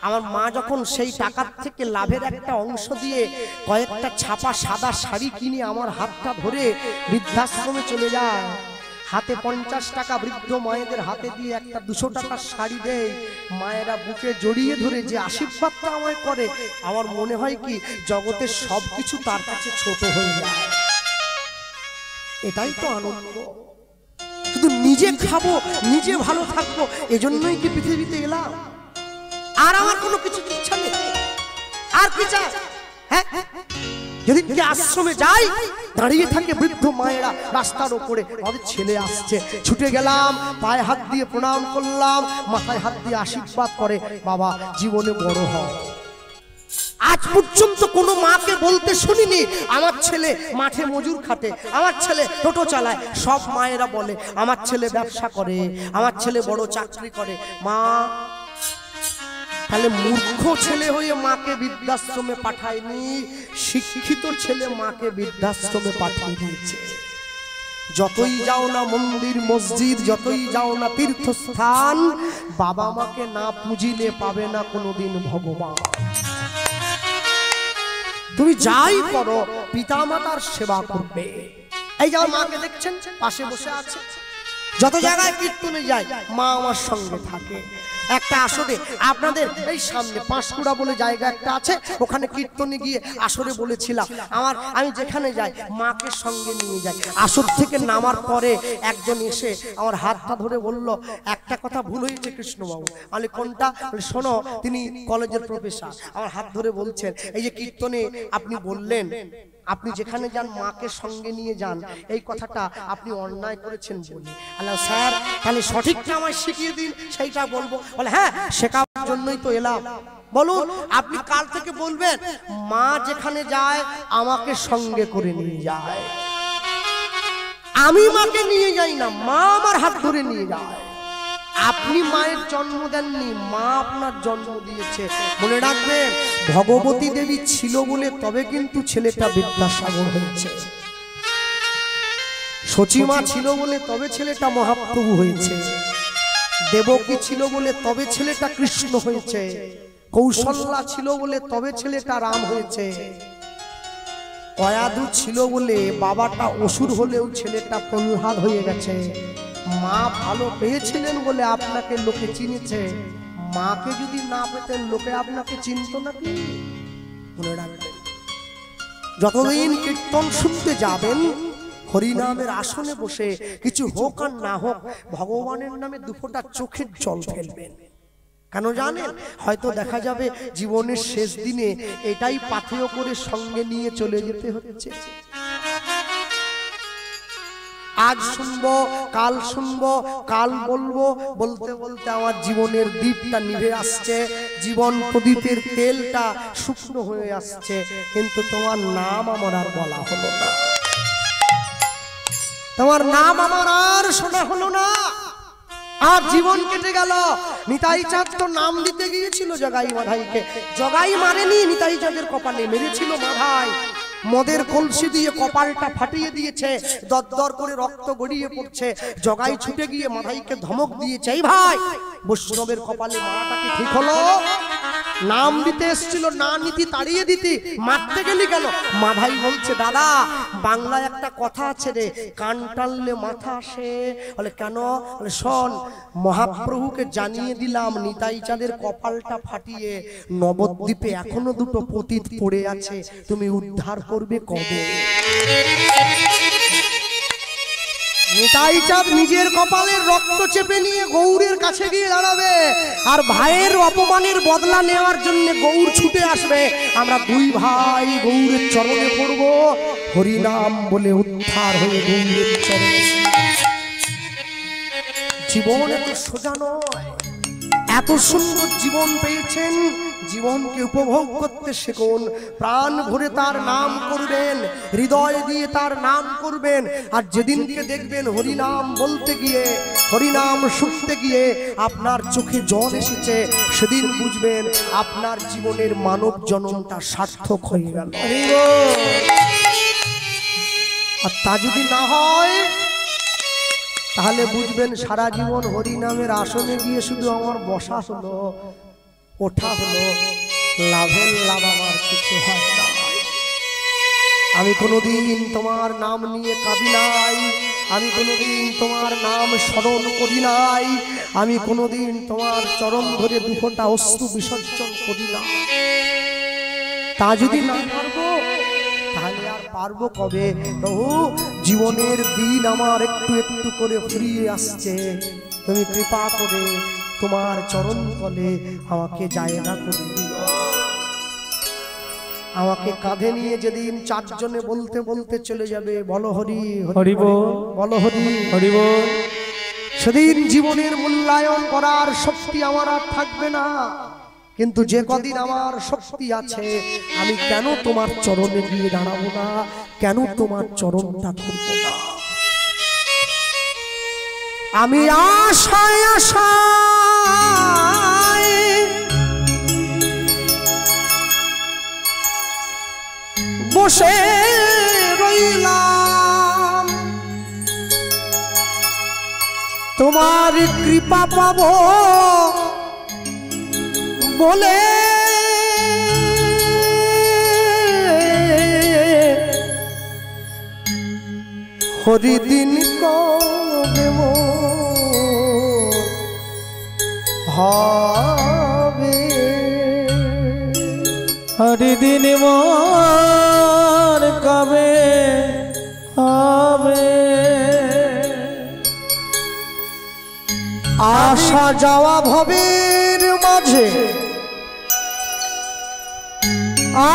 আমার মা যখন সেই টাকার থেকে লাভের একটা অংশ দিয়ে কয়েকটা ছাপা সাদা শাড়ি কিনে আমার হাতটা ধরে বৃদ্ধাশ্রমে চলে যায়, হাতে 50 টাকা বৃদ্ধ মায়েদের হাতে দিয়ে একটা 200 টাকার শাড়ি দেয়, মায়েরা বুকে জড়িয়ে ধরে যে আশীর্বাদটা আমায় করে, আমার মনে হয় কি জগতের সবকিছু তার কাছে ছোট হয়ে যায়। এটাই তো আনন্দ। শুধু নিজে খাবো, নিজে ভালো থাকবো, এজন্যই কি পৃথিবীতে এলাম? আর আমার কোনো কিছু ইচ্ছা নেই। আর কি চাই? হ্যাঁ, যদি আশ্রমে যাই, দাঁড়িয়ে থাকে বৃদ্ধ মায়েরা রাস্তার উপরে, আমাদের ছেলে আসছে, ছুটে গেলাম, পায়ে হাত দিয়ে প্রণাম করলাম, মাথায় হাত দিয়ে আশীর্বাদ করে, বাবা জীবনে বড় হও। আজ পর্যন্ত কোনো মাকে বলতে শুনিনি আমার ছেলে মাঠে মজুর খাটে, আমার ছেলে টোটো চালায়। সব মায়েরা বলে আমার ছেলে ব্যবসা করে, আমার ছেলে বড় চাকরি করে। মা, তাহলে মূর্খ ছেলে হয়ে মাকে বৃদ্ধাশ্রমে পাঠায়নি, শিক্ষিত ছেলে মাকে বৃদ্ধাশ্রমে পাঠিয়ে দিয়েছে। যতই যাও না মন্দির মসজিদ, যতই যাও না তীর্থস্থান, বাবা মাকে না পুজিলে পাবে না কোনোদিন ভগবান। তুমি যাই করো পিতা মাতার সেবা করবে। এই যাও মাকে দেখছেন পাশে বসে আছে, যত জায়গায় কীর্তনে যায় মা আমার সঙ্গে থাকে। একটা আসরে আপনাদের এই সামনে পাঁশকুড়া বলে জায়গা একটা আছে, ওখানে কীর্তনে গিয়ে আসরে বলেছিলাম আমি যেখানে যাই মাকে সঙ্গে নিয়ে যাই। আসর থেকে নামার পরে একজন এসে আমার হাতটা ধরে বলল, একটা কথা ভুল হয়েছে কৃষ্ণবাবু। আমি কোনটা? শোনো, তিনি কলেজের প্রফেসর, আমার হাত ধরে বলছেন, এই যে কীর্তনে আপনি বললেন আপনি যেখানে যান মাকে সঙ্গে নিয়ে যান, এই কথাটা আপনি অন্যায় করেছেন বলে। আল্লাহ স্যার তাহলে সঠিকটা আমায় শিখিয়ে দিন, সেইটা বলবো। বলে হ্যাঁ, শেখাবার জন্যই তো এলাম। বলুন আপনি কাল থেকে বলবেন মা যেখানে যায় আমাকে সঙ্গে করে নিয়ে যায়। আমি মাকে নিয়ে যাই না, মা আমার হাত ধরে নিয়ে যায়। আপনি মায়ের জন্ম দেননি, মা আপনার জন্ম দিয়েছে। মনে রাখবেন, ভগবতী দেবী ছিল বলে তবে কিন্তু ছেলেটা বিদ্যাসাগর হয়েছে। সচিমা ছিল বলে তবে ছেলেটা মহাপ্রভু হয়েছে। দেবকী ছিল বলে তবে ছেলেটা কৃষ্ণ হয়েছে। কৌশল্যা ছিল বলে তবে ছেলেটা রাম হয়েছে। কয়াদু ছিল বলে বাবাটা অসুর হলেও ছেলেটা প্রহ্লাদ হয়ে গেছে। মা ভালো পেয়েছিলেন বলে আপনাকে লোকে চিনেছে। মাকে যদি না পেতেন লোকে আপনাকে চিনত নাকি? মনে রাখবেন, যতদিন কীর্তন শুনতে যাবেন হরিনামের আসনে বসে কিছু হোক আর না হোক ভগবানের নামে দুফোঁটা চোখের জল ফেলবেন। কেন জানেন? হয়তো দেখা যাবে জীবনের শেষ দিনে এটাই পাথেয় করে সঙ্গে নিয়ে চলে যেতে হচ্ছে। আজ শুনবো, কাল শুনবো, কাল বলবো, বলতে বলতে আমার জীবনের দীপটা নিভে আসছে, জীবন প্রদীপের তেলটা শুকনো হয়ে আসছে, কিন্তু তোমার নাম আমার আর বলা হলো না, তোমার নাম আমার আর শোনা হলো না। আর জীবন কেটে গেল। নিতাই চাঁদ তো নাম দিতে গিয়েছিল জগাই মাধাইকে, জগাই মারেনি, নিতাই চাঁদের কপালে মেরেছিল মাধাই। মদের কলসি দিয়ে কপালটা ফাটিয়ে দিয়েছে, দরদর করে রক্ত গড়িয়ে পড়ছে। জগাই ছুটে গিয়ে মাধাইকে ধমক দিয়েছে, এই ভাই বৈষ্ণবের কপালে মারাটা কি ঠিক হলো? নাম দিতে এসেছিল, না নীতি তাড়িয়ে দিতি, মারতে গেলি কেন? মাধাই বলছে, দাদা বাংলায় একটা কথা আছে রে, কান টানলে মাথা আসে। বলে কেন? বলে শোন, মহাপ্রভুকে জানিয়ে দিলাম নিতাই চাঁদের কপালটা ফাটিয়ে নবদ্বীপে এখনো দুটো পতিত পড়ে আছে, তুমি উদ্ধার করবে কবে? নিতাই চাঁদ নিজের কপালের রক্ত চেপে নিয়ে গৌরের কাছে গিয়ে দাঁড়াবে, আর ভাইয়ের অপমানের বদলা নেওয়ার জন্য গৌর ছুটে আসবে। আমরা দুই ভাই গৌরের চরণে পড়ব, হরিনাম বলে উদ্ধার হয়ে গৌরের চরণে। জীবন এত সোজা নয়, এত সুন্দর জীবন পেয়েছেন, জীবনকে উপভোগ করতে শিখুন। প্রাণ ভরে তার নাম করবেন, হৃদয় দিয়ে তার নাম করবেন। আর যেদিনকে দেখবেন হরিনাম বলতে গিয়ে, হরিনাম শুনতে গিয়ে আপনার চোখে জল এসেছে, সেদিন বুঝবেন আপনার জীবনের মানব জন্মটা সার্থক হয়ে গেল। আর তা যদি না হয় তাহলে বুঝবেন সারা জীবন হরিনামের আসনে গিয়ে শুধু আমার বসা হলো, ওঠা হলো, লাভের লাভ আমার কিছু হয় না। আমি কোনোদিন তোমার নাম নিয়ে কাঁদি নাই, আমি কোনোদিন তোমার নাম স্মরণ করি নাই, আমি কোনোদিন তোমার চরণ ধরে দুফোঁটা অশ্রু বিসর্জন করি না। তা যদি না পারবো তাহলে আর পারবো কবে? প্রভু জীবনের দিন আমার একটু একটু করে ফুরিয়ে আসছে, তুমি কৃপা করে তোমার চরণ তলে আমাকে জায়গা করে দিও। আমাকে কাঁধে নিয়ে যেদিন চারজনে বলতে বলতে চলে যাবে, বলো হরি হরি বল, বলো হরি হরি বল, সেদিন জীবনের মূল্যায়ন করার শক্তি আমার আর থাকবে না। কিন্তু যে কদিন আমার শক্তি আছে, আমি কেন তোমার চরণে গিয়ে দাঁড়াবো না? কেন তোমার চরণটা ধরবো না? আমি আশায় আশায় বসে রইলাম, তোমার কৃপা পাবো বলে। হরিদিন কবে হবে হরিদিন মোর কবে হবে আসা যাওয়া ভবের মাঝে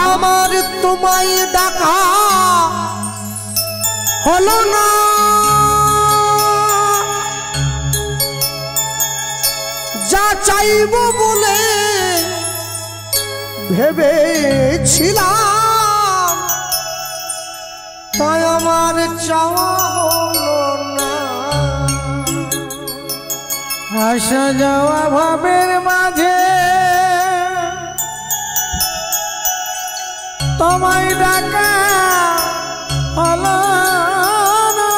আমার তোমায় ডাকা হলো না যা চাইব বলে ভেবেছিলাম তাই আমার চাওয়া হলো না আসা যাওয়া ভাবের মাঝে তোমায় ডাকা হলো না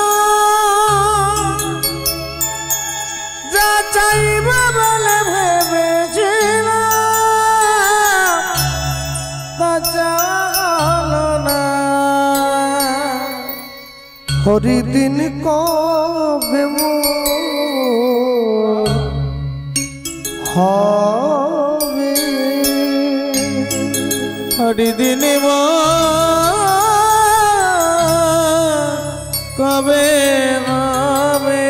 যা চাইব বলে ভেবেছিলাম তা চাওয়া হলো না হরিদিন কবে মোর হবে হরিদিন কবে হবে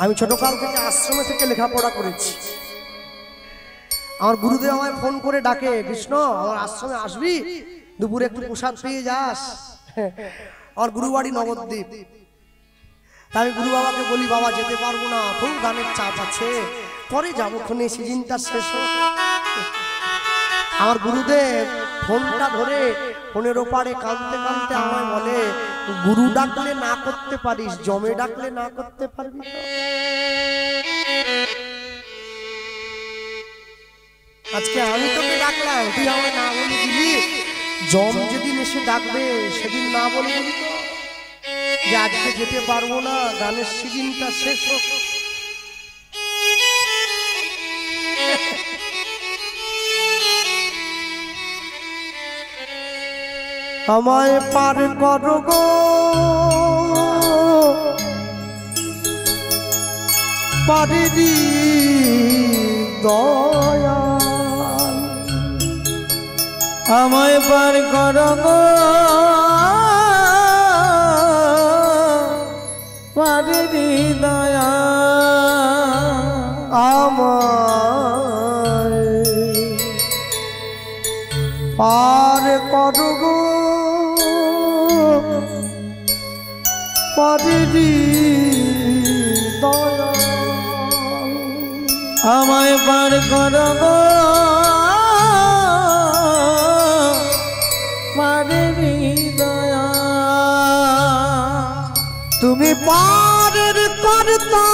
আমি ছোটকাল থেকে আশ্রমে থেকে লেখাপড়া করেছি আমার গুরুদেব আমায় ফোন করে ডাকে কৃষ্ণ আমার আশ্রমে আসবি দুপুরে একটু প্রসাদ পেয়ে যাস আমার গুরু বাড়ি নবদ্বীপ তাই আমি গুরু বাবাকে বলি বাবা যেতে পারবো না খুব গানের চাপ আছে পরে যাবো ক্ষণে সিজনটা শেষ হোক আমার গুরুদেব ফোনটা ধরে ফোনের ওপারে কাঁদতে কাঁদতে আমায় বলে গুরু ডাকলে না করতে পারিস জমে ডাকলে না করতে পারবি না আজকে আমি তোকে ডাকলাম তুই আমায় না বলে দিলি জম যেদিন এসে ডাকবে সেদিন না বলবি তো যে আজকে যেতে পারবো না গানের সিজনটা শেষ হোক আমায় পার করো গো পারেরি দয়াল আমায় পার করো গো পারেরি দয়া আমায় পার করো গো পারেরি দয়াল আমায় পার করো গো পারেরি দয়া তুমি পারের কর্তা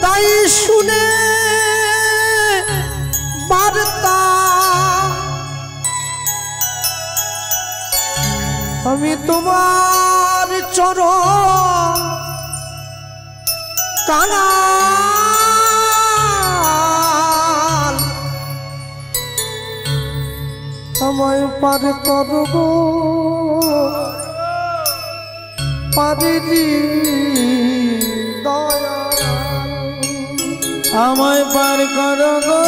তাই শুনে বার্তা আমি তোমার চরণ কানাল আমায় পার করবো পারেরি দয়াল আমায় পার করো গো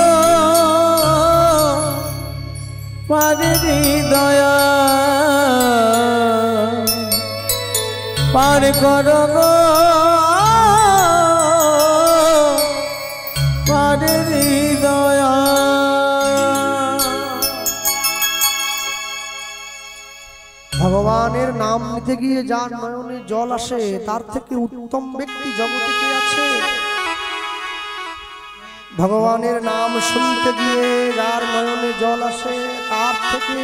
পারেরি দয়া পার করো গো পারেরি দয়া ভগবানের নাম নিতে গিয়ে যার নয়নে জল আসে তার থেকে উত্তম ব্যক্তি জগতে কে আছে ভগবানের নাম শুনতে গিয়ে যার নয়নে জল আসে তার থেকে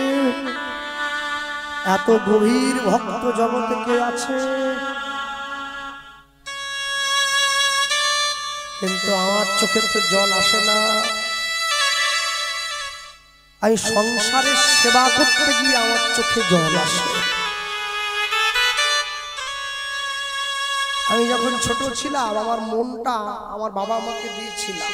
এত গভীর ভক্ত জগতে কে আছে কিন্তু আমার চোখে তো জল আসে না আমি সংসারের সেবা করতে গিয়ে আমার চোখে জল আসে আমি যখন ছোট ছিলাম আমার মনটা আমার বাবা আমাকে দিয়েছিলাম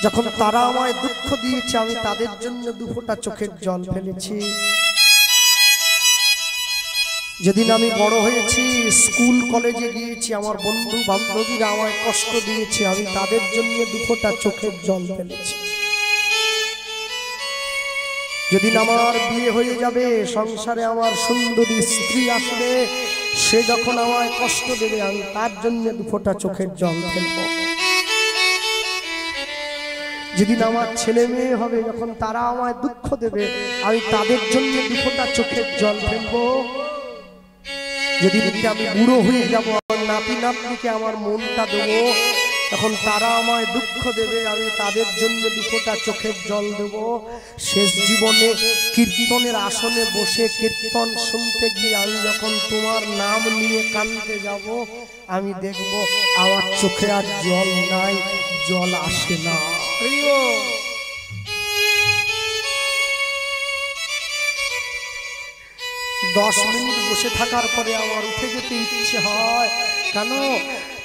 যখন তারা আমায় দুঃখ দিয়েছে আমি তাদের জন্য দুফোঁটা চোখের জল ফেলেছি। যেদিন আমি বড় হয়েছি, স্কুল কলেজে গিয়েছি, আমার বন্ধু বান্ধবীরা আমায় কষ্ট দিয়েছে, আমি তাদের জন্য দুফোঁটা চোখের জল ফেলেছি। যেদিন আমার বিয়ে হয়ে যাবে, সংসারে আমার সুন্দরী স্ত্রী আসবে, সে যখন আমায় কষ্ট দেবে আমি তার জন্য দুফোঁটা চোখের জল ফেলবো। যেদিন আমার ছেলে মেয়ে হবে, যখন তারা আমায় দুঃখ দেবে আমি তাদের জন্য দুফোঁটা চোখের জল ফেলবো। যেদিন আমি বুড়ো হয়ে যাবো, আমার নাতি নাতনিকে আমার মনটা দেবো, তখন তারা আমায় দুঃখ দেবে, আমি তাদের জন্য দুফোঁটা চোখের জল দেব। শেষ জীবনে কীর্তনের আসনে বসে কীর্তন শুনতে গিয়ে আমি যখন তোমার নাম নিয়ে কাঁদতে যাব, আমি দেখব আমার চোখে আর জল নাই, জল আসে না। 10 মিনিট বসে থাকার পরে আমার উঠে যেতে ইচ্ছে হয়। কেন?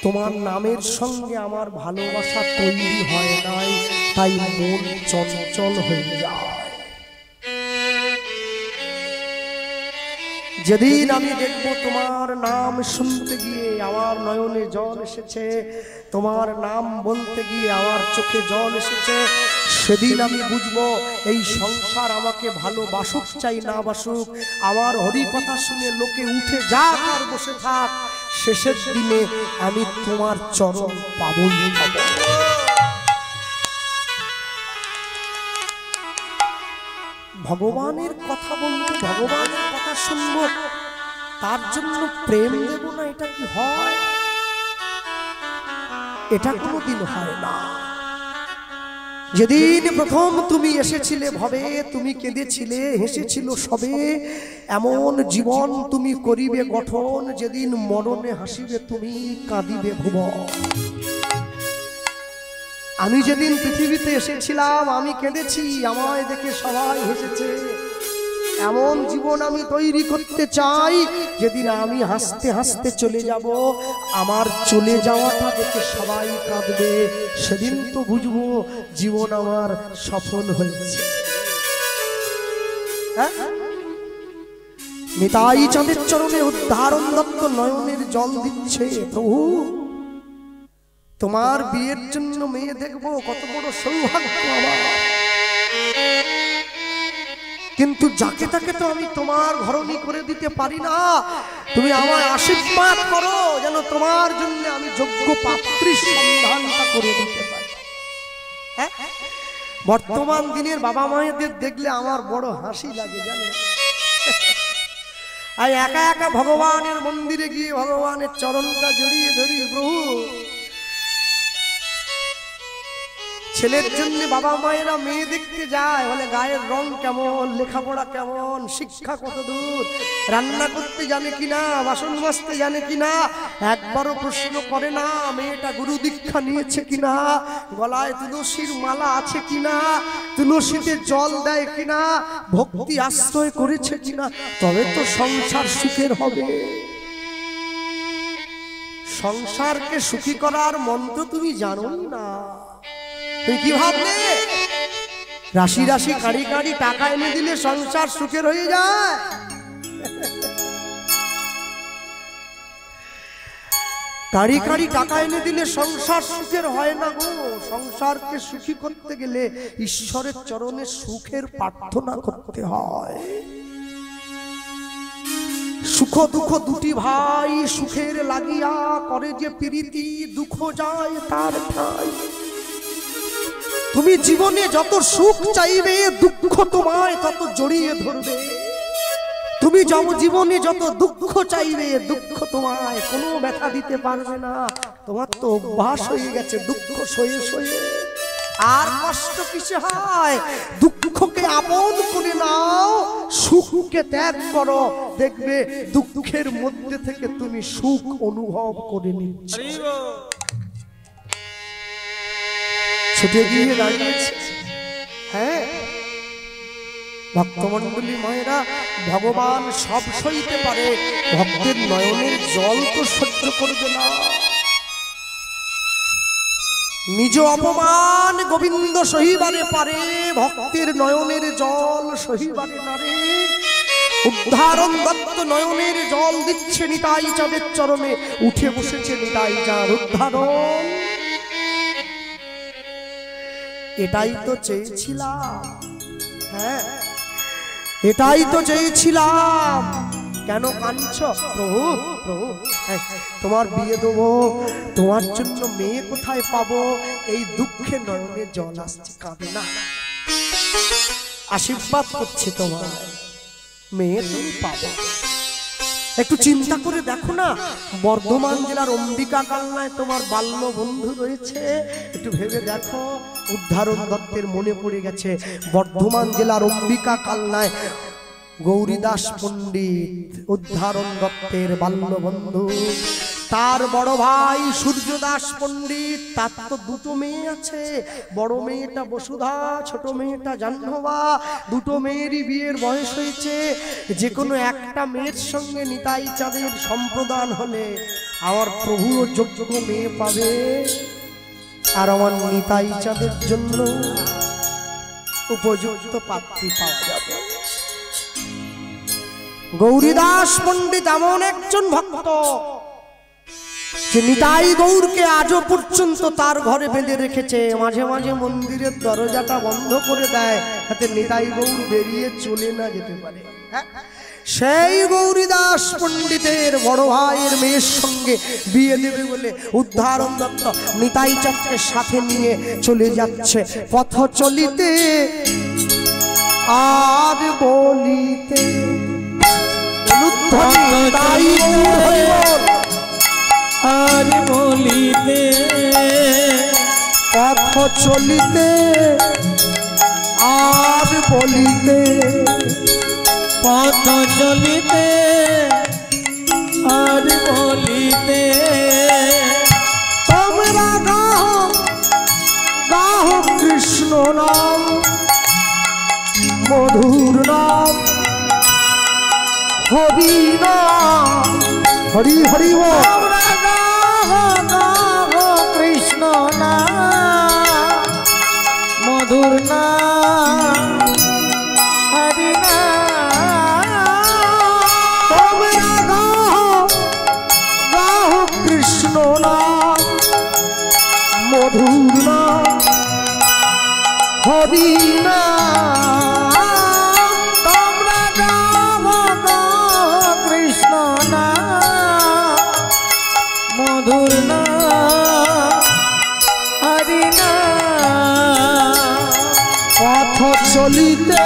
তোমার নামের সঙ্গে আমার ভালোবাসা তৈরি হয় নাই, তাই মন চঞ্চল হয়ে যায়। যেদিন আমি দেখব তোমার নাম শুনতে গিয়ে আমার নয়নে জল এসেছে, তোমার নাম বলতে গিয়ে আমার চোখে জল এসেছে, সেদিন আমি বুঝবো এই সংসার আমাকে ভালোবাসুক চাই না বাসুক, আমার হরি কথা শুনে লোকে উঠে যাক আর বসে থাক, শেষের দিনে আমি তোমার চরণ পাবই পাবো। ভগবানের কথা বলবো, ভগবানের কথা শুনবো, তার জন্য প্রেম দেব না, এটা কি হয়? এটা কোনোদিন হয় না। যেদিন প্রথম তুমি এসেছিলে ভবে, তুমি কেঁদেছিলে, হেসেছিল সবে, এমন জীবন তুমি করিবে গঠন, যেদিন মরণে হাসিবে তুমি কাঁদিবে ভুবন। আমি যেদিন পৃথিবীতে এসেছিলাম আমি কেঁদেছি, আমায় দেখে সবাই হেসেছে, এমন জীবন আমি তৈরি করতে চাই, যেদিন আমি হাসতে হাসতে চলে যাব, আমার চলে যাওয়াটা দেখে সবাই কাঁদবে, সেদিন তো বুঝবো জীবন আমার সফল হয়েছে। নিতাই চাঁদের চরণে উদ্ধারণ দত্ত নয়নের জল দিচ্ছে, প্রভু তোমার বিয়ের জন্য মেয়ে দেখবো, কত বড় সৌভাগ্য আমার। কিন্তু যাকে তাকে তো আমি তোমার ঘরণী করে দিতে পারি না, তুমি আমায় আশীর্বাদ করো যেন তোমার জন্য আমি যোগ্য পাত্রীর সন্ধানটা করে দিতে পারি। হ্যাঁ, বর্তমান দিনের বাবা মায়েদের দেখলে আমার বড় হাসি লাগে জানেন। আর একা একা ভগবানের মন্দিরে গিয়ে ভগবানের চরণটা জড়িয়ে ধরি, প্রভু ছেলের জন্য বাবা মায়েরা মেয়ে দেখতে যায়, বলে গায়ের রং কেমন, লেখাপড়া কেমন, শিক্ষা কত দূর, রান্না করতে জানে কিনা, বাসন মাজতে জানে কিনা, একবারও প্রশ্ন করে না মেয়েটা গুরু দীক্ষা নিয়েছে কিনা, গলায় তুলসীর মালা আছে কিনা, তুলসীতে জল দেয় কিনা, ভক্তি আশ্রয় করেছে কিনা, তবে তো সংসার সুখের হবে। সংসারকে সুখী করার মন্ত্র তুমি জানো না। তুমি কি ভাবলে রাশি রাশি কাড়ি কাড়ি টাকা এনে দিলে সংসার সুখের হয়ে যায়? কাড়ি কাড়ি টাকা এনে দিলে সংসার সুখের হয় না গো। সংসারকে সুখী করতে গেলে ঈশ্বরের চরণে সুখের প্রার্থনা করতে হয়। সুখ দুঃখ দুটি ভাই সুখের লাগিয়া করে যে প্রীতি, দুঃখ যায় তার ঠাই। তুমি জীবনে যত সুখ চাইবে দুঃখ তোমায় তত জড়িয়ে ধরবে। তুমি জীবনে যত দুঃখ চাইবে দুঃখ তোমায় কোনো ব্যথা দিতে পারবে না। তোমার তো অভ্যাস হয়ে গেছে দুঃখ সয়ে সয়ে। আর কষ্ট কিসে হয়? দুঃখকে আপন করে নাও, সুখকে ত্যাগ করো, দেখবে দুঃখের মধ্যে থেকে তুমি সুখ অনুভব করে নিচ্ছ। ছুটে গিয়ে দাঁড়িয়েছে। হ্যাঁ, ভক্তমণ্ডলী মায়েরা, ভগবান সব সইতে পারে, ভক্তের নয়নের জল তো সহ্য করবে না। নিজ অপমান গোবিন্দ সহিবারে পারে, ভক্তের নয়নের জল সহিবারে নারে। উদ্ধারণ দত্ত নয়নের জল দিচ্ছে নিতাই চাঁদের চরণে, উঠে বসেছে নিতাই চাঁদ উদ্ধারণ। এটাই তো চেয়েছিলাম, হ্যাঁ এটাই তো চেয়েছিলাম। কেন কাঁদছ প্রভু? প্রভু তোমার বিয়ে দেবো, তোমার জন্য মেয়ে কোথায় পাবো, এই দুঃখে নয়নে জল আসছে, কাঁদে না। আশীর্বাদ করছে তোমার, মেয়ে তুমি পাবো। একটু চিন্তা করে দেখো না, বর্ধমান জেলার অম্বিকা কালনায় তোমার বাল্য বন্ধু রয়েছে, একটু ভেবে দেখো। উদ্ধারণ দত্তের মনে পড়ে গেছে বর্ধমান জেলার অম্বিকা কালনায় গৌরীদাস পণ্ডিত উদ্ধারণ দত্তের বাল্য বন্ধু। তার বড় ভাই সূর্যদাস পণ্ডিত, তার তো দুটো মেয়ে আছে, বড় মেয়েটা বসুধা, ছোট মেয়েটা জাহ্নবা। দুটো মেয়েরই বিয়ের বয়স হয়েছে, যে কোনো একটা মেয়ের সঙ্গে নিতাই চাঁদের সম্প্রদান হলে আমার প্রভুও যোগ্য মেয়ে পাবে, আর আমার নিতাই চাঁদের জন্য উপযুক্ত পাত্রী পাওয়া যাবে। গৌরীদাস পণ্ডিত এমন একজন ভক্ত যে নিতাই গৌরকে আজও পর্যন্ত তার ঘরে বেঁধে রেখেছে। মাঝে মাঝে মন্দিরের দরজাটা বন্ধ করে দেয়, যাতে নিতাই গৌর বেরিয়ে চলে না যেতে পারে। সেই গৌরীদাস পণ্ডিতের বড় ভাইয়ের মেয়ের সঙ্গে বিয়ে দেবে বলে উদ্ধারণ দত্ত নিতাই চাঁদকে সাথে নিয়ে চলে যাচ্ছে। পথ চলিতে আর বলিতে আর বলিতে, পথ চলিতে আর বলিতে, পথ চলিতে আর বলিতে, তোমরা গাহ গাহ কৃষ্ণ নাম, মধুর নাম, হরি নাম, হরি হরি বল। তোমরা গাহ গাহ কৃষ্ণ নাম, মধুর নাম, হরি নাম। তোমরা গাহ গাহ কৃষ্ণ নাম, মধুর নাম, হরি নাম। তোমরা গাহ গাহ কৃষ্ণ নাম, মধুর নাম, হরি নাম। পথ চলিতে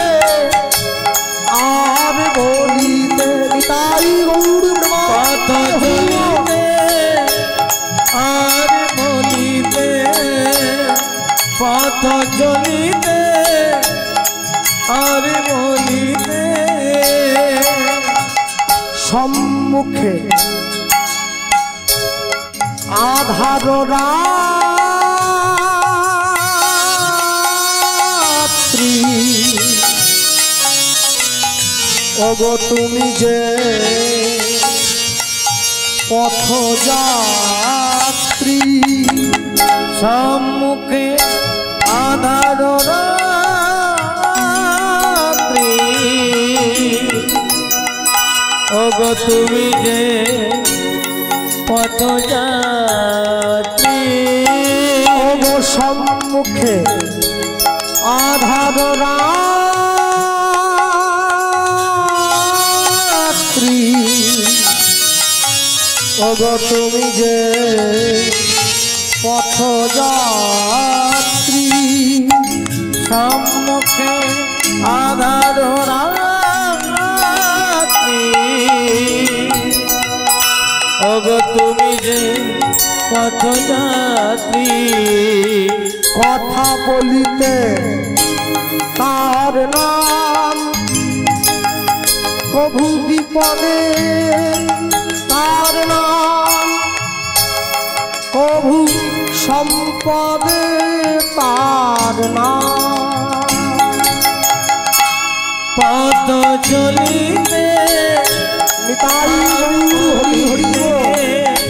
আর বলিতে, নিতাই গৌর পথ চলিতে আর বলিতে, পথ চলিতে আর বলিতে, সম্মুখে আধার রাত্রি, ওগো তুমি যে পথযাত্রী, সম্মুখে আধার রাত্রি, ওগো তুমি যে পথযাত্রী, ওগো সম্মুখে আধার রাত্রি, ওগো তুমি যে পথযাত্রী, সম্মুখে আধার রাত্রি, ওগো তুমি যে পথযাত্রী। কথা বলিতে তার নাম, কভু বিপদে তার নাম, কভু সম্পদে তার নাম। পথ চলিতে নিতাই হরি হরি বল।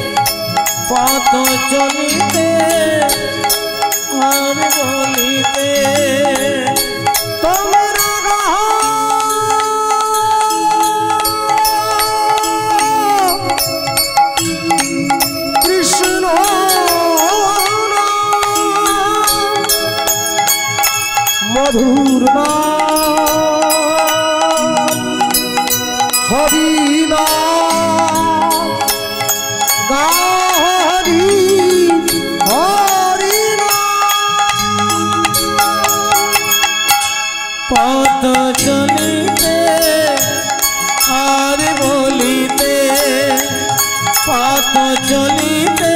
পথ চলিতে পথ চলিতে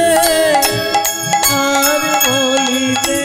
আর বলিতে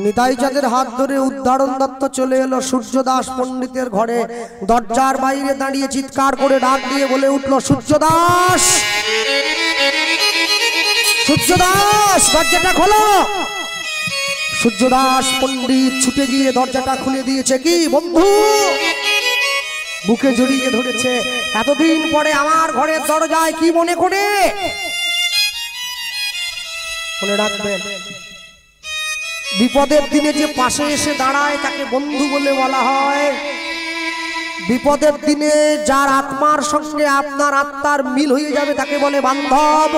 নিতাই চাঁদের হাত ধরে উদ্ধারণ দত্ত চলে এলো সূর্যদাস পণ্ডিতের ঘরে। দরজার বাইরে দাঁড়িয়ে চিৎকার করে ডাক দিয়ে বলে উঠলো, সূর্যদাস, সূর্যদাস, দরজাটা খোলো। সূর্যদাস পণ্ডিত ছুটে গিয়ে দরজাটা খুলে দিয়েছে। কি বন্ধু? বুকে জড়িয়ে ধরেছে। এতদিন পরে আমার ঘরের দরজায় কি মনে করে? মনে রাখবেন, বিপদের দিনে যে পাশে এসে দাঁড়ায় তাকে বন্ধু বলে বলা হয়। বিপদের দিনে যার আত্মার সঙ্গে আপনার আত্মার মিল হয়ে যাবে তাকে বলে বান্ধব।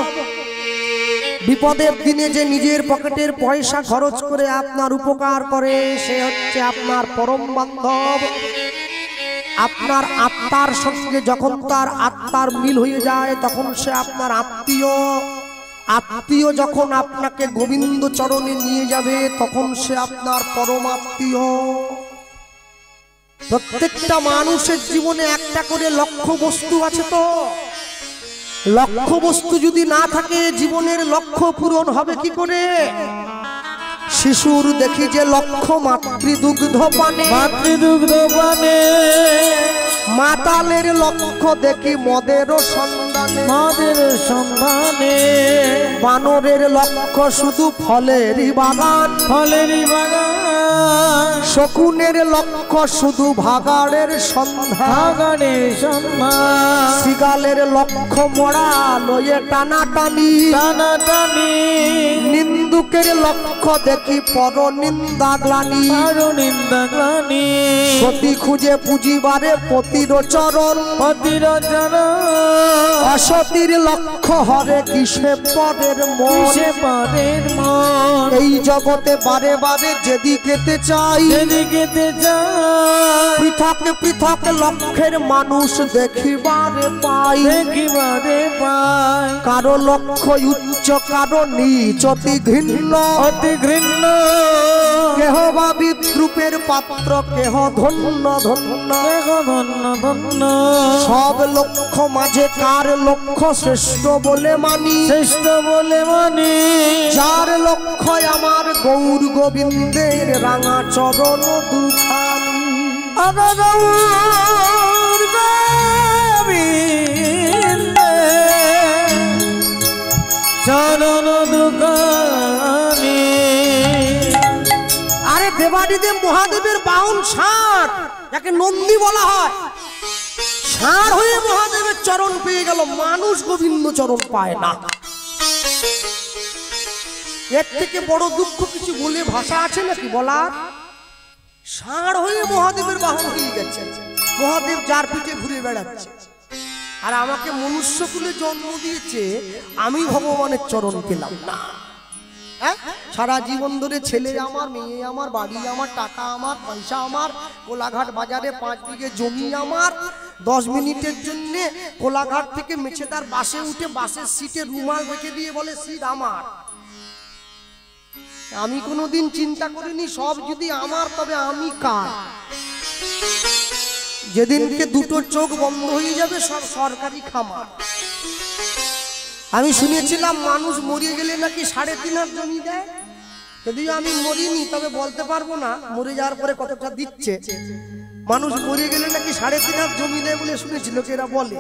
বিপদের দিনে যে নিজের পকেটের পয়সা খরচ করে আপনার উপকার করে সে হচ্ছে আপনার পরম বান্ধব। আপনার আত্মার সঙ্গে যখন তার আত্মার মিল হয়ে যায় তখন সে আপনার আত্মীয়। আত্মীয় যখন আপনাকে গোবিন্দ চরণে নিয়ে যাবে তখন সে আপনার পরমাত্মীয়। প্রত্যেকটা মানুষের জীবনে একটা করে লক্ষ্য বস্তু আছে। তো লক্ষ্য বস্তু যদি না থাকে জীবনের লক্ষ্য পূরণ হবে কি করে? শিশুর দেখি যে লক্ষ্য মাতৃদুগ্ধ পানে, মাতৃদুগ্ধ পানে। মাতালের লক্ষ্য দেখি মদের সন্ধানে, মদের সন্ধানে। বানরের লক্ষ্য শুধু ফলেরই বাগান, ফলেরই বাগান। শকুনের লক্ষ্য শুধু ভাগাড়ের সন্ধান, ভাগাড়ের সন্ধান। শৃগালের লক্ষ্য মরা লয়ে টানাটানি, টানাটানি। নিন্দুকের লক্ষ্য দেখি পর নিন্দা গ্লানি, পর নিন্দা গ্লানি। সতী খুঁজে পুঁজিবারে পতির চরণ, পতির চরণ। অসতীর লক্ষ্য হরে কিসে পরের মন, কিসে পরের মন। এই জগতে বারে বারে যেদিকেতে চাই, যেদিকেতে চাই। পৃথক পৃথক লক্ষ্যের মানুষ দেখিবারে পাই, দেখিবারে পাই। কারো লক্ষ্য উচ্চ কারো নিচ, অতি ঘৃণ্য, অতি ঘৃণ্য। কেহ বা বিদ্রুপের পাত্র, কেহ ধন্য ধন্য। কেহ ধন্য ধন্য। সব লক্ষ্য মাঝে কার লক্ষ্য শ্রেষ্ঠ বলে মানি, শ্রেষ্ঠ বলে মানি। যার লক্ষ্য আমার গৌর গোবিন্দের রাঙা চরণ দুখানি। চরণ দুখানি। আরে দেবাদিদেব মহাদেবের বাহন ষাঁড়, যাকে নন্দী বলা হয়, ষাঁড় হয়ে মহাদেবের চরণ পেয়ে গেল। মানুষ গোবিন্দ চরণ পায় না। এর থেকে বড় দুঃখ কিছু বলে ভাষা আছে নাকি বলার? ষাঁড় হয়ে মহাদেবের বাহন হয়ে গেছে। মহাদেব যার পিঠে ঘুরে বেড়াচ্ছে। আর আমাকে মনুষ্যকুলে জন্ম দিয়েছে, আমি ভগবানের চরণ পেলাম না। সারা জীবন ধরে ছেলে আমার, মেয়ে আমার, বাড়ি আমার, টাকা আমার, পয়সা আমার, কোলাঘাট বাজারে 5 বিঘে জমি আমার। 10 মিনিটের জন্য কোলাঘাট থেকে মেছেদার বাসে উঠে বাসের সিটে রুমাল রেখে দিয়ে বলে সিট আমার। আমি কোনোদিন চিন্তা করিনি সব যদি আমার তবে আমি কার। যেদিনকে দুটো চোখ বন্ধ হয়ে যাবে সব সরকারি খামার। আমি শুনেছিলাম মানুষ মরিয়ে গেলে নাকি 3.5 জমি দেয়। যদিও আমি মরিনি তবে বলতে পারবো না মরে যাওয়ার পরে কতটা দিচ্ছে। মানুষ মরে গেলে নাকি 3.5 জমি দেয় বলে শুনেছি লোকেরা বলে।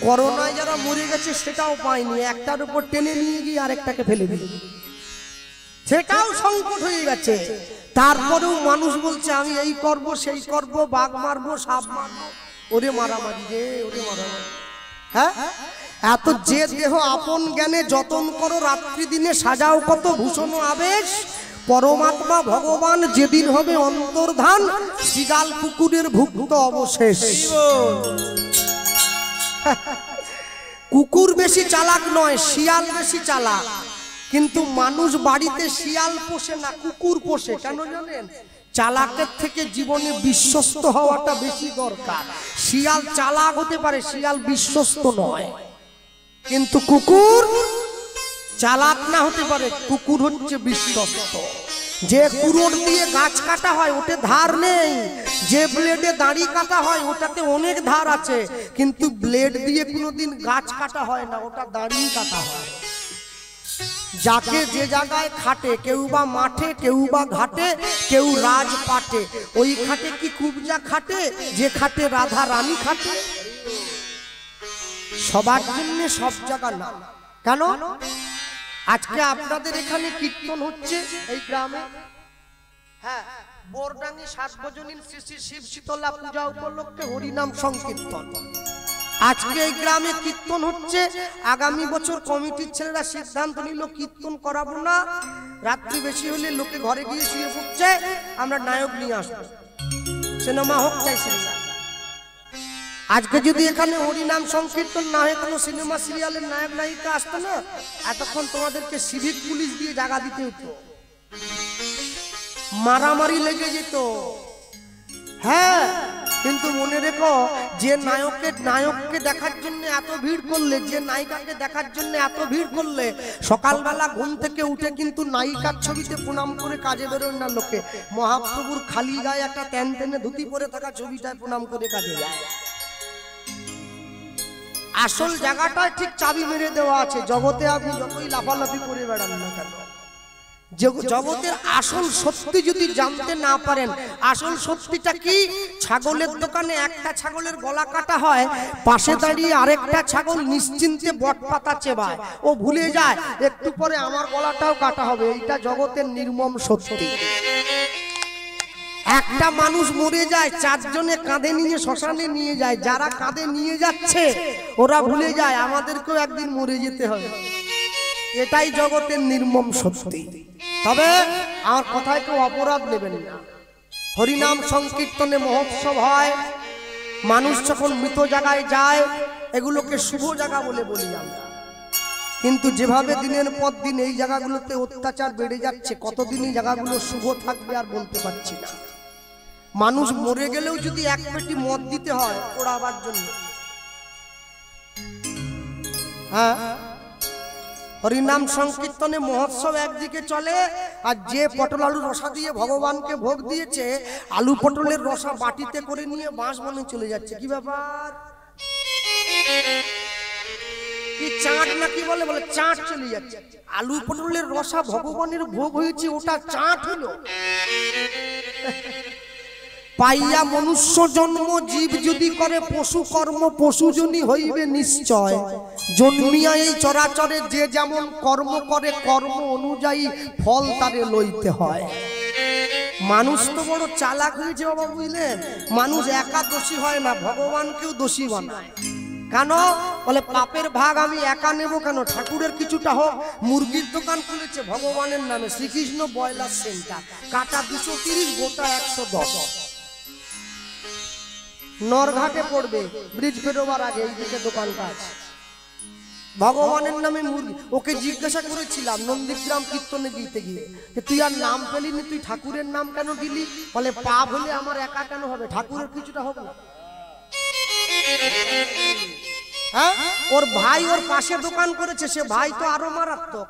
করোনায় যারা মরে গেছে সেটাও পায়নি, একটার উপর টেনে নিয়ে গিয়ে আরেকটাকে ফেলে দিল, সেটাও সংকট হয়ে গেছে। তারপরেও মানুষ বলছে আমি এই করব সেই করব, বাঘ মারবো সাপ মারবো, ওরে মারামারি রে, ওরে মারামারি। হ্যাঁ, এত যে দেহ আপন জ্ঞানে যতন করো, রাত্রি দিনে সাজাও কত ভূষণ আবেশ, পরমাত্মা ভগবান যেদিন হবে অন্তর্ধান, শিগাল কুকুরের ভুক্ত অবশেষ। কুকুর বেশি চালাক নয়, শিয়াল বেশি চালাক। কিন্তু মানুষ বাড়িতে শিয়াল পোষে না, কুকুর পোষে। কেন জানেন? চালাকের থেকে জীবনে বিশ্বস্ত হওয়াটা বেশি দরকার। শিয়াল চালাক হতে পারে, শিয়াল বিশ্বস্ত নয়। কিন্তু কুকুর চালাক না হতে পারে, কুকুর হচ্ছে বিশ্বস্ত। যে কুড়োর দিয়ে গাছ কাটা হয় ওতে ধার নেই, যে ব্লেডে দাড়ি কাটা হয় ওটাতে অনেক ধার আছে। কিন্তু ব্লেড দিয়ে কোনোদিন গাছ কাটা হয় না, ওটা দাড়ি কাটা হয়। যাকে যে জায়গায় খাটে, কেউ বা মাঠে, কেউ বা ঘাটে, কেউ রাজপাটে, ওই খাটে কি কুবজা খাটে, যে খাটে রাধা রানী খাটে। সবার জন্য সব জায়গা না। কেন? আজকে আপনাদের এখানে কীর্তন হচ্ছে এই গ্রামে, হ্যাঁ, বোরডাঙ্গি সার্বজনীন শ্রী শ্রী শিব শীতলা পূজা উপলক্ষে হরিনাম সংকীর্তন। আজকে এই গ্রামে কীর্তন হচ্ছে। আগামী বছর কমিটির ছেলেরা সিদ্ধান্ত নিল কীর্তন করাবো না, রাত্রি বেশি হলে লোকে ঘরে গিয়ে শুয়ে পড়ছে, আমরা নায়ক নিয়ে আসবো, সিনেমা হোক চাই সিনেমা। আজকে যদি এখানে হরিনাম সংকীর্তন না হয়, কোনো সিনেমা সিরিয়ালের নায়ক নায়িকা আসতো না, এতক্ষণ তোমাদেরকে সিভিক পুলিশ দিয়ে জায়গা দিতে হতো, মারামারি লেগে যেত। হ্যাঁ, কিন্তু মনে রেখো, যে নায়ককে দেখার জন্য এত ভিড় করলে, যে নায়িকাকে দেখার জন্য এত ভিড় করলে, সকালবেলা ঘুম থেকে উঠে কিন্তু নায়িকার ছবিতে প্রণাম করে কাজে বেরোয় না লোকে। মহাপ্রভুর খালি গায়ে একটা তেন তেনে ধুতি পরে থাকা ছবিটায় প্রণাম করে কাজে যায়। আসল জায়গাটায় ঠিক চাবি মেরে দেওয়া আছে। জগতে আপনি যতই লাফালাফি করে বেড়ান না কেন, জগতের আসল সত্যি যদি জানতে না পারেন, আসল সত্যিটা কি? ছাগলের দোকানে একটা ছাগলের গলা কাটা হয়, পাশে দাঁড়িয়ে আরেকটা ছাগল নিশ্চিন্তে বটপাতা চেবায়, ও ভুলে যায় একটু পরে আমার গলাটাও কাটা হবে। এইটা জগতের নির্মম সত্যি। একটা মানুষ মরে যায়, চারজনে কাঁধে নিয়ে শ্মশানে নিয়ে যায়, যারা কাঁধে নিয়ে যাচ্ছে ওরা ভুলে যায় আমাদেরকেও একদিন মরে যেতে হবে। এটাই জগতের নির্মম সত্যি। তবে আমার কথায় কেউ অপরাধ নেবেন না। হরিনাম সংকীর্তনে মহোৎসব হয়, মানুষ যখন মৃত জায়গায় যায়, এগুলোকে শুভ জায়গা বলে বলি আমরা। কিন্তু যেভাবে দিনের পর দিন এই জায়গাগুলোতে অত্যাচার বেড়ে যাচ্ছে, কতদিনই জায়গাগুলো শুভ থাকবে আর বলতে পারছি না। মানুষ মরে গেলেও যদি এক পেটি মদ দিতে হয় পোড়াবার জন্য, হ্যাঁ, হরিনাম সংকীর্তনে মহোৎসব একদিকে চলে, আর যে পটল আলু রসা দিয়ে ভগবানকে ভোগ দিয়েছে, আলু পটলের রসা বাটিতে করে নিয়ে বাঁশ বনে চলে যাচ্ছে। কি ব্যাপার? কি চাট না কি বলে, বলে চাট চলে যাচ্ছে। আলু পটলের রসা ভগবানের ভোগ হয়েছে, ওটা চাট হলো? পাইয়া মনুষ্য জন্ম জীব যদি করে পশু কর্ম, পশুজনই হইবে নিশ্চয়। জন্মিয়া এই চরাচরে যে যেমন কর্ম করে, কর্ম অনুযায়ী ফল তারে লইতে হয়। মানুষ তো বড় চালাক হয়েছে বাবা, বুঝলেন? মানুষ একা দোষী হয় না, ভগবানকেও দোষী বানায়। কেন? বলে পাপের ভাগ আমি একা নেব কেন? ঠাকুরের কিছুটা হোক। মুরগির দোকান খুলেছে ভগবানের নামে, শ্রীকৃষ্ণ ব্রয়লার সেন্টার, কাটা 230, গোটা 110। নরঘাটে পড়বে, ব্রিজ পেরোবার আগে এইদিকে দোকানটা আছে। ভগবানের নামে মুরগি। ওকে জিজ্ঞাসা করেছিলাম নন্দীগ্রাম কীর্তনে দিতে গিয়ে, তুই আর নাম পেলিনি, তুই ঠাকুরের নাম কেন দিলি? বলে পাপ হলে আমার একা কেন হবে, ঠাকুরের কিছুটা হোক না। হ্যাঁ, ওর ভাই ওর পাশে দোকান করেছে, সে ভাই তো আরো মারাত্মক।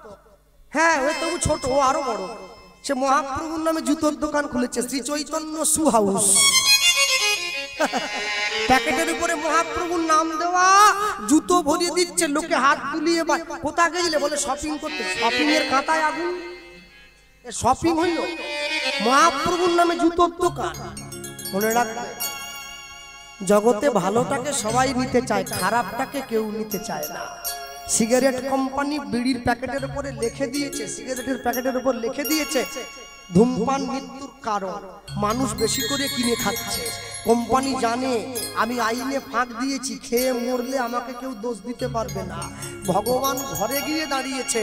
হ্যাঁ, ওই তবু ছোট, ও আরো বড়। সে মহাপ্রভুর নামে জুতোর দোকান খুলেছে, শ্রী চৈতন্য শু হাউস। প্যাকেটের উপরে মহাপ্রভুর নাম দেওয়া, জুতো ভরিয়ে দিচ্ছে, লোকে হাত তুলিয়ে। কোথায় গেলে? বলে শপিং করতে। শপিং এর কাঁটায় আগুন। শপিং হইল মহাপ্রভুর নামে জুতোর দোকান। মনে রাখবে, জগতে ভালোটাকে সবাই নিতে চায়, খারাপটাকে কেউ নিতে চায় না। সিগারেট কোম্পানি বিড়ির প্যাকেটের উপরে লিখে দিয়েছে, সিগারেটের প্যাকেটের উপর লিখে দিয়েছে ধূমপান মৃত্যুর কারণ, মানুষ বেশি করে কিনে খাচ্ছে। কোম্পানি জানে আমি আইনে ফাঁক দিয়েছি, খেয়ে মরলে আমাকে কেউ দোষ দিতে পারবে না। ভগবান ঘরে গিয়ে দাঁড়িয়েছে।